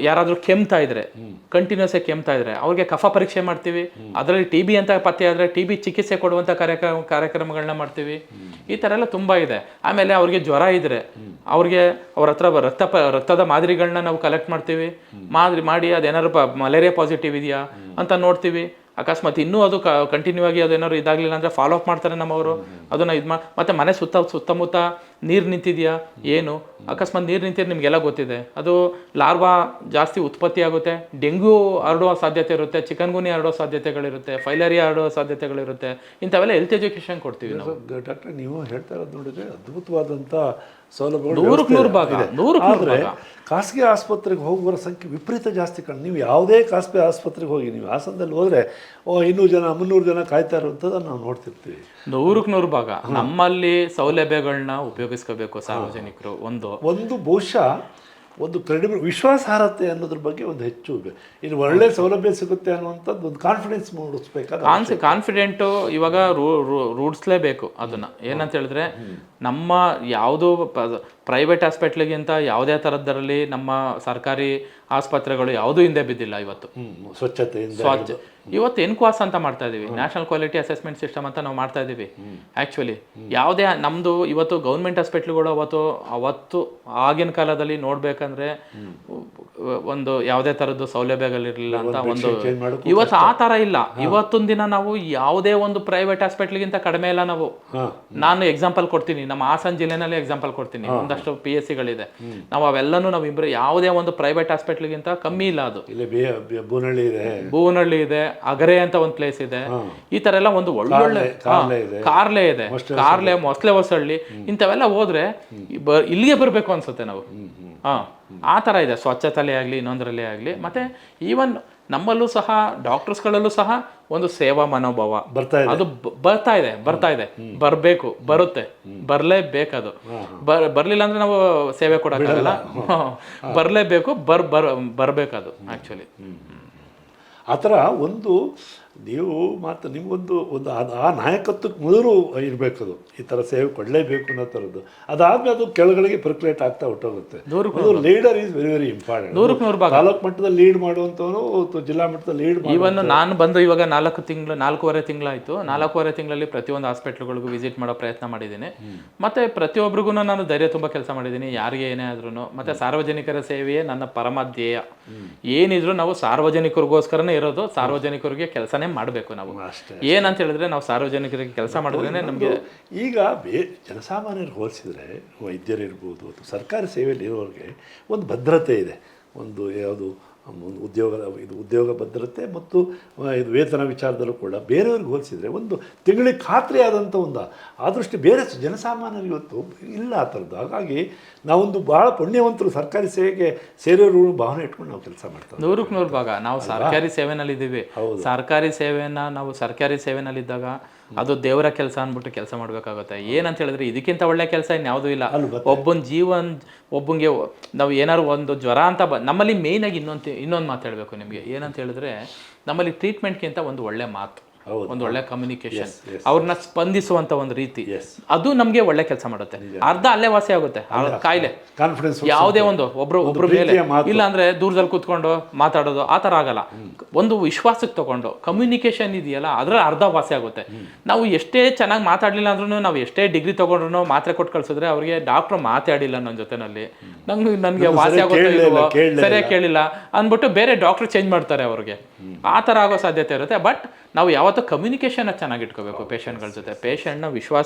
ಯಾರಾದ್ರೂ ಕೆಮ್ತಾ ಇದ್ರೆ, ಕಂಟಿನ್ಯೂಸ್ ಆಗಿ ಕೆಮ್ತಾ ಇದ್ರೆ ಅವ್ರಿಗೆ ಕಫ ಪರೀಕ್ಷೆ ಮಾಡ್ತೀವಿ. ಅದರಲ್ಲಿ TB ಅಂತ ಪತ್ತೆ ಆದ್ರೆ TB ಚಿಕಿತ್ಸೆ ಕೊಡುವಂತ ಕಾರ್ಯಕ್ರಮಗಳನ್ನ ಮಾಡ್ತೀವಿ. ಈ ತರ ಎಲ್ಲ ತುಂಬಾ ಇದೆ. ಆಮೇಲೆ ಅವ್ರಿಗೆ ಜ್ವರ ಇದ್ರೆ ಅವ್ರಿಗೆ ಅವ್ರ ಹತ್ರ ರಕ್ತದ ಮಾದರಿಗಳನ್ನ ನಾವು ಕಲೆಕ್ಟ್ ಮಾಡ್ತೀವಿ. ಮಾಡಿ ಅದೇನಾದ್ರು ಮಲೇರಿಯಾ ಪಾಸಿಟಿವ್ ಇದೆಯಾ ಅಂತ ನೋಡ್ತೀವಿ. ಅಕಸ್ಮಾತ್ ಇನ್ನೂ ಅದು ಕಂಟಿನ್ಯೂ ಆಗಿ ಅದೇನಾದ್ರು ಇದಾಗಲಿಲ್ಲ ಅಂದರೆ ಫಾಲೋ ಅಪ್ ಮಾಡ್ತಾರೆ ನಮ್ಮವರು ಅದನ್ನು ಮತ್ತು ಮನೆ ಸುತ್ತಮುತ್ತ ನೀರು ನಿಂತಿದೆಯಾ ಏನು, ಅಕಸ್ಮಾತ್ ನೀರು ನಿಂತಿದ್ರೆ ನಿಮಗೆಲ್ಲ ಗೊತ್ತಿದೆ, ಅದು ಲಾರ್ವಾ ಜಾಸ್ತಿ ಉತ್ಪತ್ತಿ ಆಗುತ್ತೆ, ಡೆಂಗ್ಯೂ ಹರಡುವ ಸಾಧ್ಯತೆ ಇರುತ್ತೆ, ಚಿಕನ್ಗುನಿ ಹರಡುವ ಸಾಧ್ಯತೆಗಳಿರುತ್ತೆ, ಫೈಲೇರಿಯಾ ಹರಡುವ ಸಾಧ್ಯತೆಗಳಿರುತ್ತೆ. ಇಂಥವೆಲ್ಲ ಹೆಲ್ತ್ ಎಜುಕೇಷನ್ ಕೊಡ್ತೀವಿ ನಾವು. ಡಾಕ್ಟ್ರೆ, ನೀವು ಹೇಳ್ತಾ ಇರೋದು ನೋಡಿದ್ರೆ ಅದ್ಭುತವಾದಂಥ ಸೌಲಭ್ಯಗಳು ನೂರಕ್ಕೆ ನೂರು ಆದರೆ ಖಾಸಗಿ ಆಸ್ಪತ್ರೆಗೆ ಹೋಗುವವರ ಸಂಖ್ಯೆ ವಿಪರೀತ ಜಾಸ್ತಿ ನೀವು ಯಾವುದೇ ಖಾಸಗಿ ಆಸ್ಪತ್ರೆಗೆ ಹೋಗಿ ನೀವು ಹಾಸನದಲ್ಲಿ ಹೋದರೆ 200 ಜನ 300 ಜನ ಕಾಯ್ತಾ ಇರುವಂಥದ್ದನ್ನು ನಾವು ನೋಡ್ತಿರ್ತೀವಿ. 100% ನಮ್ಮಲ್ಲಿ ಸೌಲಭ್ಯಗಳನ್ನ ಉಪಯೋಗಿಸ್ಕೋಬೇಕು ಸಾರ್ವಜನಿಕರು. ಒಂದು ಬಹುಶಃ ಒಂದು ಕ್ರೆಡಿಬಲ್ ವಿಶ್ವಾಸಾರ್ಹತೆ ಅನ್ನೋದ್ರ ಬಗ್ಗೆ ಒಂದು ಹೆಚ್ಚು ಇನ್ನು ಒಳ್ಳೆ ಸೌಲಭ್ಯ ಸಿಗುತ್ತೆ ಅನ್ನುವಂಥದ್ದು ಒಂದು ಕಾನ್ಫಿಡೆನ್ಸ್ ಮೂಡಿಸ್ಬೇಕಾದ್ರೆ ಕಾನ್ಫಿಡೆಂಟು ಇವಾಗ ರೂಢಿಸ್ಲೇಬೇಕು ಅದನ್ನು. ಏನಂತ ಹೇಳಿದ್ರೆ ನಮ್ಮ ಯಾವುದೋ ಪ್ರೈವೇಟ್ ಹಾಸ್ಪಿಟ್ಲಿಗಿಂತ ಯಾವುದೇ ಥರದ್ದರಲ್ಲಿ ನಮ್ಮ ಸರ್ಕಾರಿ ಆಸ್ಪತ್ರೆಗಳು ಯಾವುದೂ ಹಿಂದೆ ಬಿದ್ದಿಲ್ಲ. ಇವತ್ತು ಸ್ವಚ್ಛತೆ ಇವತ್ತು ಎನ್ಕ್ವಾಸ್ ಅಂತ ಮಾಡ್ತಾ ಇದೀವಿ, ನ್ಯಾಷನಲ್ ಕ್ವಾಲಿಟಿ ಅಸೆಸ್ಮೆಂಟ್ ಸಿಸ್ಟಮ್ ಅಂತ ನಾವು ಮಾಡ್ತಾ ಇದೀವಿ. ಆ್ಯಕ್ಚುಲಿ ಯಾವುದೇ ನಮ್ಮದು ಇವತ್ತು ಗೌರ್ಮೆಂಟ್ ಹಾಸ್ಪಿಟ್ಲ್ಗಳು ಅವತ್ತು ಆಗಿನ ಕಾಲದಲ್ಲಿ ನೋಡ್ಬೇಕಂದ್ರೆ ಒಂದು ಯಾವುದೇ ಥರದ್ದು ಸೌಲಭ್ಯಗಳಿರಲಿಲ್ಲ ಅಂತ ಒಂದು. ಇವತ್ತು ಆ ಥರ ಇಲ್ಲ. ಇವತ್ತೊಂದು ದಿನ ನಾವು ಯಾವುದೇ ಒಂದು ಪ್ರೈವೇಟ್ ಹಾಸ್ಪಿಟ್ಲಿಗಿಂತ ಕಡಿಮೆ ಇಲ್ಲ ನಾವು. ನಾನು ಎಕ್ಸಾಂಪಲ್ ಕೊಡ್ತೀನಿ, ನಮ್ಮ ಹಾಸನ ಜಿಲ್ಲೆನಲ್ಲಿ ಎಕ್ಸಾಂಪಲ್ ಕೊಡ್ತೀನಿ. ಒಂದಷ್ಟು PSCಗಳಿದೆ, ನಾವು ಅವೆಲ್ಲನೂ ನಾವು ಯಾವುದೇ ಒಂದು ಪ್ರೈವೇಟ್ ಹಾಸ್ಪಿಟ್ಲಿಗಿಂತ ಕಮ್ಮಿ ಇಲ್ಲ. ಅದು ಬೂವನಹಳ್ಳಿ ಇದೆ, ಅಗರೆ ಅಂತ ಒಂದು ಪ್ಲೇಸ್ ಇದೆ, ಈ ತರ ಎಲ್ಲ ಒಂದು ಒಳ್ಳೊಳ್ಳೆ ಕಾರ್ಲೆ ಇದೆ, ಮೊಸಳೆ ಹೊಸಳ್ಳಿ, ಇಂಥವೆಲ್ಲ ಹೋದ್ರೆ ಇಲ್ಲಿಗೆ ಬರ್ಬೇಕು ಅನ್ಸುತ್ತೆ ನಾವು. ಆ ತರ ಇದೆ, ಸ್ವಚ್ಛತೆಯಲ್ಲೇ ಆಗ್ಲಿ ಇನ್ನೊಂದರಲ್ಲೇ ಆಗ್ಲಿ. ಮತ್ತೆ ಈವನ್ ನಮ್ಮಲ್ಲೂ ಸಹ ಡಾಕ್ಟರ್ಸ್ಗಳಲ್ಲೂ ಸಹ ಒಂದು ಸೇವಾ ಮನೋಭಾವ ಅದು ಬರ್ತಾ ಇದೆ ಬರುತ್ತೆ, ಬರ್ಲೇಬೇಕದು. ಬರ್ಲಿಲ್ಲ ಅಂದ್ರೆ ನಾವು ಸೇವೆ ಕೊಡಕ್ಕಾಗಲ್ಲ, ಬರ್ಲೇಬೇಕು, ಬರ್ಬೇಕದು ಆಕ್ಚುಲಿ. ಆ ಥರ ಒಂದು ನೀವು ನಿಮಗೊಂದು ಆ ನಾಯಕತ್ವಕ್ಕೆ ಮೊದಲು ಇರಬೇಕದು, ಈ ಥರ ಸೇವೆ ಕೊಡಲೇಬೇಕು ಅನ್ನೋ ಥರದ್ದು. ಅದಾದ್ಮೇಲೆ ಅದು ಕೆಳಗಡೆಗೆ ಪರ್ಕ್ಯುಲೇಟ್ ಆಗ್ತಾ ಹೊಟ್ಟೋಗುತ್ತೆ. Leader is very very important. Taluk ಮಟ್ಟದಲ್ಲಿ ಲೀಡ್ ಮಾಡುವಂಥವನು, ಜಿಲ್ಲಾ ಮಟ್ಟದಲ್ಲಿ ಲೀಡ್ ಇವನ್ ನಾನು ಬಂದು ಇವಾಗ 4.5 ತಿಂಗಳಾಯ್ತು. 4.5 ತಿಂಗಳಲ್ಲಿ ಪ್ರತಿಯೊಂದು ಹಾಸ್ಪಿಟ್ಲ್ಗಳಿಗೂ ವಿಸಿಟ್ ಮಾಡೋ ಪ್ರಯತ್ನ ಮಾಡಿದ್ದೀನಿ. ಮತ್ತೆ ಪ್ರತಿಯೊಬ್ಬರಿಗೂ ನಾನು ಧೈರ್ಯ ತುಂಬ ಕೆಲಸ ಮಾಡಿದ್ದೀನಿ, ಯಾರಿಗೆ ಏನೇ ಆದ್ರೂ. ಮತ್ತೆ ಸಾರ್ವಜನಿಕರ ಸೇವೆಯೇ ನನ್ನ ಪರಮ ಧ್ಯೇಯ. ಏನಿದ್ರು ನಾವು ಸಾರ್ವಜನಿಕರಿಗೋಸ್ಕರನೇ ಇರೋದು, ಸಾರ್ವಜನಿಕರಿಗೆ ಕೆಲಸನೇ ಮಾಡಬೇಕು ನಾವು. ಏನಂತ ಹೇಳಿದ್ರೆ ನಾವು ಸಾರ್ವಜನಿಕರಿಗೆ ಕೆಲಸ ಮಾಡಿದ್ರೆ ನಮಗೆ ಈಗ ಜನಸಾಮಾನ್ಯರಿಗೆ ಹೋಲಿಸಿದ್ರೆ ವೈದ್ಯರಿರ್ಬೋದು ಅಥವಾ ಸರ್ಕಾರಿ ಸೇವೆಯಲ್ಲಿ ಇರೋರಿಗೆ ಒಂದು ಭದ್ರತೆ ಇದೆ. ಒಂದು ಯಾವುದು ಉದ್ಯೋಗ ಭದ್ರತೆ ಮತ್ತು ಇದು ವೇತನ ವಿಚಾರದಲ್ಲೂ ಕೂಡ ಬೇರೆಯವ್ರಿಗೆ ಹೋಲಿಸಿದರೆ ಒಂದು ತಿಂಗಳಿಗೆ ಖಾತ್ರಿ ಆದಂಥ ಆ ದೃಷ್ಟಿ ಬೇರೆ ಜನಸಾಮಾನ್ಯರಿಗೆ ಇವತ್ತು ಇಲ್ಲ ಆ ಥರದ್ದು. ಹಾಗಾಗಿ ನಾವೊಂದು ಭಾಳ ಪುಣ್ಯವಂತರು ಸರ್ಕಾರಿ ಸೇವೆಗೆ ಸೇರಿರೋ ಭಾವನೆ ಇಟ್ಕೊಂಡು ನಾವು ಕೆಲಸ ಮಾಡ್ತೀವಿ. 100% ನಾವು ಸರ್ಕಾರಿ ಸೇವೆನಲ್ಲಿದ್ದೀವಿ. ಸರ್ಕಾರಿ ಸೇವೆನಲ್ಲಿದ್ದಾಗ ಅದು ದೇವರ ಕೆಲಸ ಅಂದ್ಬಿಟ್ಟು ಕೆಲಸ ಮಾಡಬೇಕಾಗುತ್ತೆ. ಏನಂತ ಹೇಳಿದ್ರೆ ಇದಕ್ಕಿಂತ ಒಳ್ಳೆ ಕೆಲಸ ಇನ್ಯಾವುದೂ ಇಲ್ಲ. ಒಬ್ಬಂಗೆ ನಾವು ಏನಾದ್ರು ಒಂದು ಜ್ವರ ಅಂತ ನಮ್ಮಲ್ಲಿ ಮೇಯ್ನ್ ಆಗಿ ಇನ್ನೊಂದು ಮಾತು ಹೇಳಬೇಕು ನಿಮಗೆ. ಏನಂತ ಹೇಳಿದ್ರೆ ನಮ್ಮಲ್ಲಿ ಟ್ರೀಟ್ಮೆಂಟ್ಗಿಂತ ಒಂದು ಒಳ್ಳೆ ಮಾತು, ಒಂದು ಒಳ್ಳೆ ಕಮ್ಯುನಿಕೇಶನ್, ಅವ್ರನ್ನ ಸ್ಪಂದಿಸುವಂತ ಒಂದು ರೀತಿ, ಅದು ನಮ್ಗೆ ಒಳ್ಳೆ ಕೆಲಸ ಮಾಡುತ್ತೆ. ಅರ್ಧ ಅಲ್ಲೇ ವಾಸಿ ಆಗುತ್ತೆ ಕಾಯಿಲೆ. ಕಾನ್ಫಿಡೆನ್ಸ್ ಯಾವುದೇ ಒಬ್ರು ಮೇಲೆ ಇಲ್ಲ ಅಂದ್ರೆ ದೂರದಲ್ಲಿ ಕೂತ್ಕೊಂಡು ಮಾತಾಡೋದು ಆ ತರ ಆಗಲ್ಲ. ಒಂದು ವಿಶ್ವಾಸಕ್ಕೆ ತಗೊಂಡು ಕಮ್ಯುನಿಕೇಶನ್ ಇದೆಯಲ್ಲ, ಅದ್ರ ಅರ್ಧ ವಾಸಿ ಆಗುತ್ತೆ. ನಾವು ಎಷ್ಟೇ ಚೆನ್ನಾಗಿ ಮಾತಾಡ್ಲಿಲ್ಲ ಅಂದ್ರೂ, ನಾವು ಎಷ್ಟೇ ಡಿಗ್ರಿ ತಗೊಂಡ್ರು, ಮಾತ್ರೆ ಕೊಟ್ಟು ಕಳ್ಸಿದ್ರೆ ಅವ್ರಿಗೆ ಡಾಕ್ಟರ್ ಮಾತಾಡಿಲ್ಲ ನನ್ನ ಜೊತೆನಲ್ಲಿ, ನನ್ಗೆ ವಾಸಿ ಆಗುತ್ತೆ ಸರಿಯಾಗಿ ಕೇಳಿಲ್ಲ ಅಂದ್ಬಿಟ್ಟು ಬೇರೆ ಡಾಕ್ಟರ್ ಚೇಂಜ್ ಮಾಡ್ತಾರೆ ಅವ್ರಿಗೆ. ಆ ತರ ಆಗೋ ಸಾಧ್ಯತೆ ಇರುತ್ತೆ. ಬಟ್ ನಾವು ಯಾವತ್ತೂ ಕಮ್ಯುನಿಕೇಶನ್ ಚೆನ್ನಾಗಿ ಇಟ್ಕೋಬೇಕು ಪೇಷಂಟ್ಗಳ ಜೊತೆ. ಪೇಷಂಟ್ನ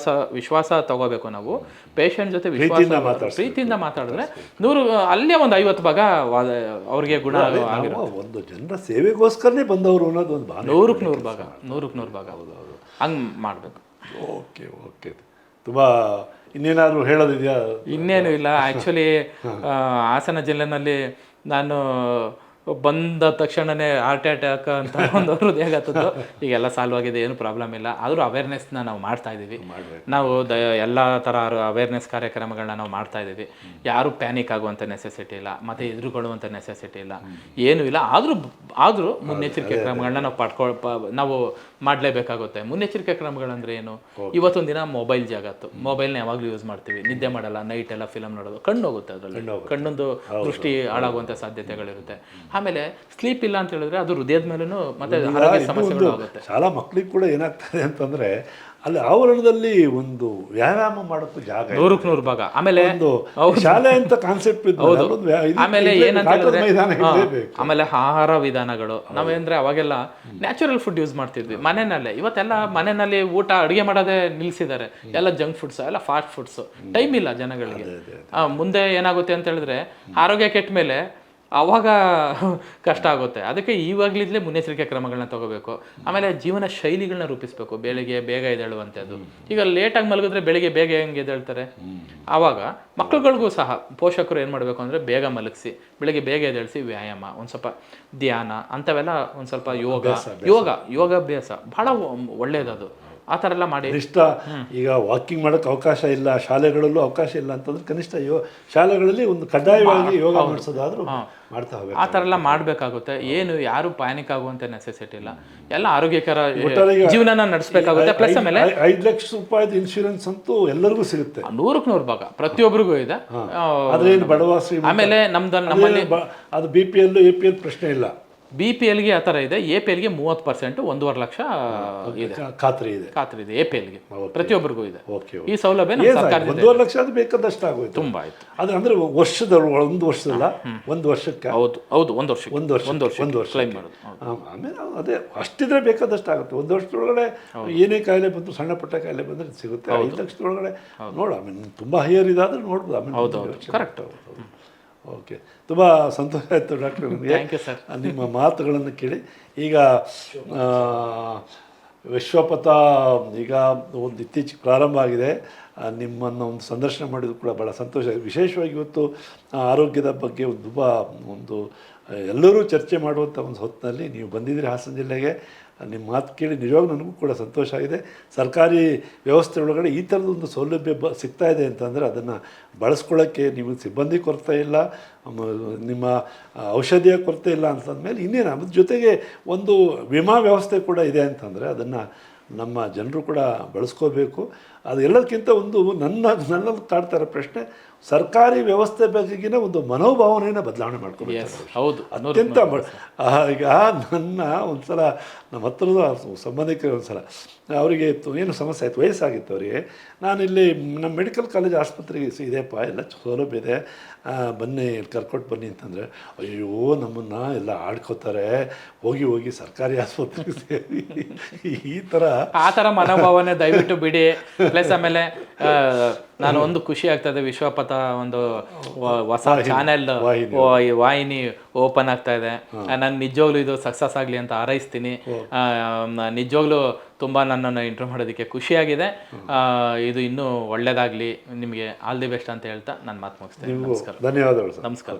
ವಿಶ್ವಾಸ ತಗೋಬೇಕು ನಾವು. ಪೇಷಂಟ್ ಜೊತೆ ಪ್ರೀತಿಯಿಂದ ಮಾತಾಡಿದ್ರೆ ಅಲ್ಲೇ ಒಂದು 50 ಭಾಗ ಅವ್ರಿಗೆ ಗುಣ ಆಗಿರೋ ಒಂದು ಜನರ ಸೇವೆಗೋಸ್ಕರನೇ ಬಂದವರು ಅನ್ನೋದು ಒಂದು 100% ಭಾಗ ಹಂಗೆ ಮಾಡಬೇಕು. ಓಕೆ ತುಂಬ ಇನ್ನೇನಾದರೂ ಹೇಳೋದಿದೆಯಾ? ಇನ್ನೇನು ಇಲ್ಲ. ಆ್ಯಕ್ಚುಲಿ ಹಾಸನ ಜಿಲ್ಲೆನಲ್ಲಿ ನಾನು ಬಂದ ತಕ್ಷಣನೇ ಹಾರ್ಟ್ ಅಟ್ಯಾಕ್ ಅಂತ ಒಂದು ಹೃದಯಾಘಾತದ್ದು ಈಗೆಲ್ಲ ಸಾಲ್ವ್ ಆಗಿದೆ, ಏನು ಪ್ರಾಬ್ಲಮ್ ಇಲ್ಲ. ಆದರೂ ಅವೇರ್ನೆಸ್ನ ನಾವು ಮಾಡ್ತಾ ಇದ್ದೀವಿ. ನಾವು ಎಲ್ಲ ಥರ ಅವೇರ್ನೆಸ್ ಕಾರ್ಯಕ್ರಮಗಳನ್ನ ನಾವು ಮಾಡ್ತಾ ಇದ್ದೀವಿ. ಯಾರು ಪ್ಯಾನಿಕ್ ಆಗುವಂಥ ನೆಸೆಸಿಟಿ ಇಲ್ಲ, ಮತ್ತು ಎದುರುಗೊಳ್ಳುವಂಥ ನೆಸೆಸಿಟಿ ಇಲ್ಲ, ಏನೂ ಇಲ್ಲ. ಆದರೂ ಮುನ್ನೆಚ್ಚರಿಕೆ ಕ್ರಮಗಳನ್ನ ನಾವು ಮಾಡಲೇಬೇಕಾಗುತ್ತೆ. ಮುನ್ನೆಚ್ಚರಿಕೆ ಕ್ರಮಗಳಂದ್ರೆ ಏನು? ಇವತ್ತೊಂದು ದಿನ ಮೊಬೈಲ್ ಜಾಗತ್ತು, ಮೊಬೈಲ್ನ ಯಾವಾಗಲೂ ಯೂಸ್ ಮಾಡ್ತೀವಿ, ನಿದ್ದೆ ಮಾಡಲ್ಲ, ನೈಟ್ ಎಲ್ಲ ಫಿಲಮ್ ನೋಡೋದು, ಕಣ್ಣು ಹೋಗುತ್ತೆ, ಅದರಲ್ಲಿ ಕಣ್ಣೊಂದು ದೃಷ್ಟಿ ಹಾಳಾಗುವಂಥ ಸಾಧ್ಯತೆಗಳಿರುತ್ತೆ. ಆಮೇಲೆ ಸ್ಲೀಪ್ ಇಲ್ಲ ಅಂತ ಹೇಳಿದ್ರೆ ಅದು ಹೃದಯದ ಮೇಲೂ ಮತ್ತೆ ಆರೋಗ್ಯ ಸಮಸ್ಯೆಗಳು ಆಗುತ್ತೆ. ಶಾಲಾ ಮಕ್ಕಳಿಗೆ ಕೂಡ ಏನಾಗ್ತದೆ ಅಂತಂದ್ರೆ ಅಲ್ಲಿ ಆವರಣದಲ್ಲಿ ಒಂದು ವ್ಯಾಯಾಮ ಮಾಡೋಕ್ಕೂ ಜಾಗ ಇದೆ. 100ಕ್ಕೆ 100 ಭಾಗ. ಆಮೇಲೆ ಒಂದು ಶಾಲೆ ಅಂತ ಕಾನ್ಸೆಪ್ಟ್ ಆಮೇಲೆ ಏನಂತ ಹೇಳಿದ್ರೆ ಆಮೇಲೆ ಆಹಾರ ವಿಧಾನಗಳು ನಾವೇಂದ್ರೆ ಅವಾಗೆಲ್ಲ ನ್ಯಾಚುರಲ್ ಫುಡ್ ಯೂಸ್ ಮಾಡ್ತಿದ್ವಿ ಮನೆಯಲ್ಲೇ. ಇವತ್ತೆಲ್ಲ ಮನೆಯಲ್ಲಿ ಊಟ ಅಡುಗೆ ಮಾಡೋದೇ ನಿಲ್ಸಿದ್ದಾರೆ. ಎಲ್ಲ ಜಂಕ್ ಫುಡ್ಸ್, ಎಲ್ಲ ಫಾಸ್ಟ್ ಫುಡ್ಸ್. ಟೈಮ್ ಇಲ್ಲ ಜನಗಳಿಗೆ. ಮುಂದೆ ಏನಾಗುತ್ತೆ ಅಂತ ಹೇಳಿದ್ರೆ ಆರೋಗ್ಯ ಕೆಟ್ಟ ಮೇಲೆ ಅವಾಗ ಕಷ್ಟ ಆಗುತ್ತೆ. ಅದಕ್ಕೆ ಇವಾಗಲಿದ್ಲೇ ಮುನ್ನೆಚ್ಚರಿಕೆ ಕ್ರಮಗಳನ್ನ ತಗೋಬೇಕು. ಆಮೇಲೆ ಜೀವನ ಶೈಲಿಗಳನ್ನ ರೂಪಿಸಬೇಕು. ಬೆಳಿಗ್ಗೆ ಬೇಗ ಎದ್ದೇಳುವಂಥದ್ದು. ಈಗ ಲೇಟಾಗಿ ಮಲಗಿದ್ರೆ ಬೆಳಿಗ್ಗೆ ಬೇಗ ಹೆಂಗೆ ಎದ್ದೇಳ್ತಾರೆ? ಆವಾಗ ಮಕ್ಕಳುಗಳಿಗೂ ಸಹ ಪೋಷಕರು ಏನು ಮಾಡಬೇಕು ಅಂದರೆ ಬೇಗ ಮಲಗಿಸಿ ಬೆಳಿಗ್ಗೆ ಬೇಗ ಎದ್ದೇಳಿಸಿ ವ್ಯಾಯಾಮ, ಒಂದು ಸ್ವಲ್ಪ ಧ್ಯಾನ ಅಂಥವೆಲ್ಲ, ಒಂದು ಸ್ವಲ್ಪ ಯೋಗಾಭ್ಯಾಸ ಭಾಳ ಒಳ್ಳೆಯದದು. ಆ ಥರ ಎಲ್ಲ ಮಾಡಿ ಕನಿಷ್ಠ ಈಗ ವಾಕಿಂಗ್ ಮಾಡೋಕ್ಕೆ ಅವಕಾಶ ಇಲ್ಲ, ಶಾಲೆಗಳಲ್ಲೂ ಅವಕಾಶ ಇಲ್ಲ ಅಂತಂದ್ರೆ ಕನಿಷ್ಠ ಶಾಲೆಗಳಲ್ಲಿ ಒಂದು ಕಡ್ಡಾಯವಾಗಿ ಯೋಗ ಮಾಡಿಸೋದಾದ್ರೂ ಮಾಡ್ತಾ ಹೋಗ್ಬೇಕು. ಆ ಥರ ಎಲ್ಲ ಮಾಡಬೇಕಾಗುತ್ತೆ. ಏನು ಯಾರು ಪ್ಯಾನಿಕ್ ಆಗುವಂಥ ನೆಸೆಸಿಟಿ ಇಲ್ಲ. ಎಲ್ಲ ಆರೋಗ್ಯಕರ ಜೀವನನ ನಡೆಸಬೇಕಾಗುತ್ತೆ. ಪ್ಲಸ್ ಆಮೇಲೆ 5 ಲಕ್ಷ ರೂಪಾಯಿದು ಇನ್ಶೂರೆನ್ಸ್ ಅಂತೂ ಎಲ್ಲರಿಗೂ ಸಿಗುತ್ತೆ. 100ಕ್ಕೆ 100 ಭಾಗ ಪ್ರತಿಯೊಬ್ಬರಿಗೂ ಇದೆ. ಅದೇನು ಬಡವ ಶ್ರೀಮಂತ ಆಮೇಲೆ ನಮ್ಮಲ್ಲಿ ಅದು BPL APL ಪ್ರಶ್ನೆ ಇಲ್ಲ. BPLಗೆ ಆ ಥರ ಇದೆ. APLಗೆ 30%, 1.5 ಲಕ್ಷ ಇದೆ ಖಾತ್ರಿ ಇದೆ. APLಗೆ ಪ್ರತಿಯೊಬ್ಬರಿಗೂ ಇದೆ. ಈ ಸೌಲಭ್ಯ 1.5 ಲಕ್ಷ ಅದು ಬೇಕಾದಷ್ಟು ಆಗೋಯ್ತು. ತುಂಬಾ ಆಯ್ತು. ಅದು ಅಂದ್ರೆ ಒಂದು ವರ್ಷದಲ್ಲ, ಒಂದು ವರ್ಷಕ್ಕೆ. ಹೌದು ಒಂದು ವರ್ಷ ಕ್ಲೈಮ್ ಮಾಡೋದು. ಆಮೇಲೆ ಅದೇ ಅಷ್ಟಿದ್ರೆ ಬೇಕಾದಷ್ಟು ಆಗುತ್ತೆ. 1 ವರ್ಷದೊಳಗಡೆ ಏನೇ ಕಾಯಿಲೆ ಬಂತು, ಸಣ್ಣ ಪುಟ್ಟ ಕಾಯಿಲೆ ಬಂದ್ರೆ ಸಿಗುತ್ತೆ. 5 ಲಕ್ಷದೊಳಗಡೆ ನೋಡು. ಆಮೇಲೆ ತುಂಬಾ ಹೈಯರ್ ಇದಾದ್ರೆ ನೋಡ್ಬೋದು. ಆಮೇಲೆ ಕರೆಕ್ಟ್. ಓಕೆ, ತುಂಬ ಸಂತೋಷ ಆಯಿತು ಡಾಕ್ಟರ್ ನನಗೆ ನಿಮ್ಮ ಮಾತುಗಳನ್ನು ಕೇಳಿ. ಈಗ ವಿಶ್ವಪಥ ಈಗ ಒಂದು ಇತ್ತೀಚೆಗೆ ಪ್ರಾರಂಭ ಆಗಿದೆ. ನಿಮ್ಮನ್ನು ಒಂದು ಸಂದರ್ಶನ ಮಾಡಿದ್ದು ಕೂಡ ಭಾಳ ಸಂತೋಷ. ವಿಶೇಷವಾಗಿ ಇವತ್ತು ಆರೋಗ್ಯದ ಬಗ್ಗೆ ಒಂದು ಎಲ್ಲರೂ ಚರ್ಚೆ ಮಾಡುವಂಥ ಒಂದು ಹೊತ್ತಿನಲ್ಲಿ ನೀವು ಬಂದಿದ್ದೀರಿ ಹಾಸನ ಜಿಲ್ಲೆಗೆ. ನಿಮ್ಮ ಮಾತು ಕೇಳಿ ನಿಜವಾಗ್ಲೂ ನನಗೂ ಕೂಡ ಸಂತೋಷ ಆಗಿದೆ. ಸರ್ಕಾರಿ ವ್ಯವಸ್ಥೆ ಒಳಗಡೆ ಈ ಥರದೊಂದು ಸೌಲಭ್ಯ ಸಿಗ್ತಾ ಇದೆ ಅಂತಂದರೆ ಅದನ್ನು ಬಳಸ್ಕೊಳ್ಳೋಕ್ಕೆ ನೀವು ಸಿಬ್ಬಂದಿ ಕೊರತೆ ಇಲ್ಲ, ನಿಮ್ಮ ಔಷಧಿಯ ಕೊರತೆ ಇಲ್ಲ ಅಂತಂದಮೇಲೆ ಇನ್ನೇನು. ಅದ್ರ ಜೊತೆಗೆ ಒಂದು ವಿಮಾ ವ್ಯವಸ್ಥೆ ಕೂಡ ಇದೆ ಅಂತಂದರೆ ಅದನ್ನು ನಮ್ಮ ಜನರು ಕೂಡ ಬಳಸ್ಕೋಬೇಕು. ಅದು ಎಲ್ಲದಕ್ಕಿಂತ ನನ್ನಲ್ಲಿ ಕಾಡ್ತಾ ಇರೋ ಪ್ರಶ್ನೆ, ಸರ್ಕಾರಿ ವ್ಯವಸ್ಥೆ ಬಗೆಗಿನ ಒಂದು ಮನೋಭಾವನೆಯನ್ನು ಬದಲಾವಣೆ ಮಾಡ್ಕೋಬೇಕು. ಹೌದು, ಅತ್ಯಂತ ಈಗ ಒಂದ್ಸಲ ನಮ್ಮ ಹತ್ತಿರದ ಸಂಬಂಧಿಕರು ಒಂದ್ಸಲ ಅವರಿಗೆ ಏನು ಸಮಸ್ಯೆ ಆಯಿತು, ವಯಸ್ಸಾಗಿತ್ತು ಅವರಿಗೆ. ನಾನಿಲ್ಲಿ ನಮ್ಮ ಮೆಡಿಕಲ್ ಕಾಲೇಜ್ ಆಸ್ಪತ್ರೆಗೆ ಇದೆಯಪ್ಪ, ಎಲ್ಲ ಸೌಲಭ್ಯ ಇದೆ, ಬನ್ನಿ ಕರ್ಕೊಟ್ಟು ಬನ್ನಿ ಅಂತಂದರೆ, ಅಯ್ಯೋ ನಮ್ಮನ್ನು ಎಲ್ಲ ಆಡ್ಕೋತಾರೆ, ಹೋಗಿ ಸರ್ಕಾರಿ ಆಸ್ಪತ್ರೆಗೆ ಸೇರಿ ಆ ಥರ ಮನೋಭಾವನೆ ದಯವಿಟ್ಟು ಬಿಡಿ. ಪ್ಲಸ್ ಆಮೇಲೆ ನಾನು ಒಂದು ಖುಷಿ ಆಗ್ತದೆ, ವಿಶ್ವಪಥ ಒಂದು ಹೊಸ ಚಾನೆಲ್ ವಾಹಿನಿ ಓಪನ್ ಆಗ್ತಾ ಇದೆ. ನಾನು ನಿಜವಾಗ್ಲೂ ಇದು ಸಕ್ಸಸ್ ಆಗಲಿ ಅಂತ ಹಾರೈಸ್ತೀನಿ. ನಿಜವಾಗ್ಲೂ ತುಂಬ ನನ್ನನ್ನು ಇಂಟರ್ವ್ಯೂ ಮಾಡೋದಕ್ಕೆ ಖುಷಿಯಾಗಿದೆ. ಇದು ಇನ್ನೂ ಒಳ್ಳೆಯದಾಗಲಿ, ನಿಮಗೆ ಆಲ್ ದಿ ಬೆಸ್ಟ್ ಅಂತ ಹೇಳ್ತಾ ನಾನು ಮಾತು ಮುಗಿಸ್ತೇನೆ. ಧನ್ಯವಾದಗಳು. ನಮಸ್ಕಾರ.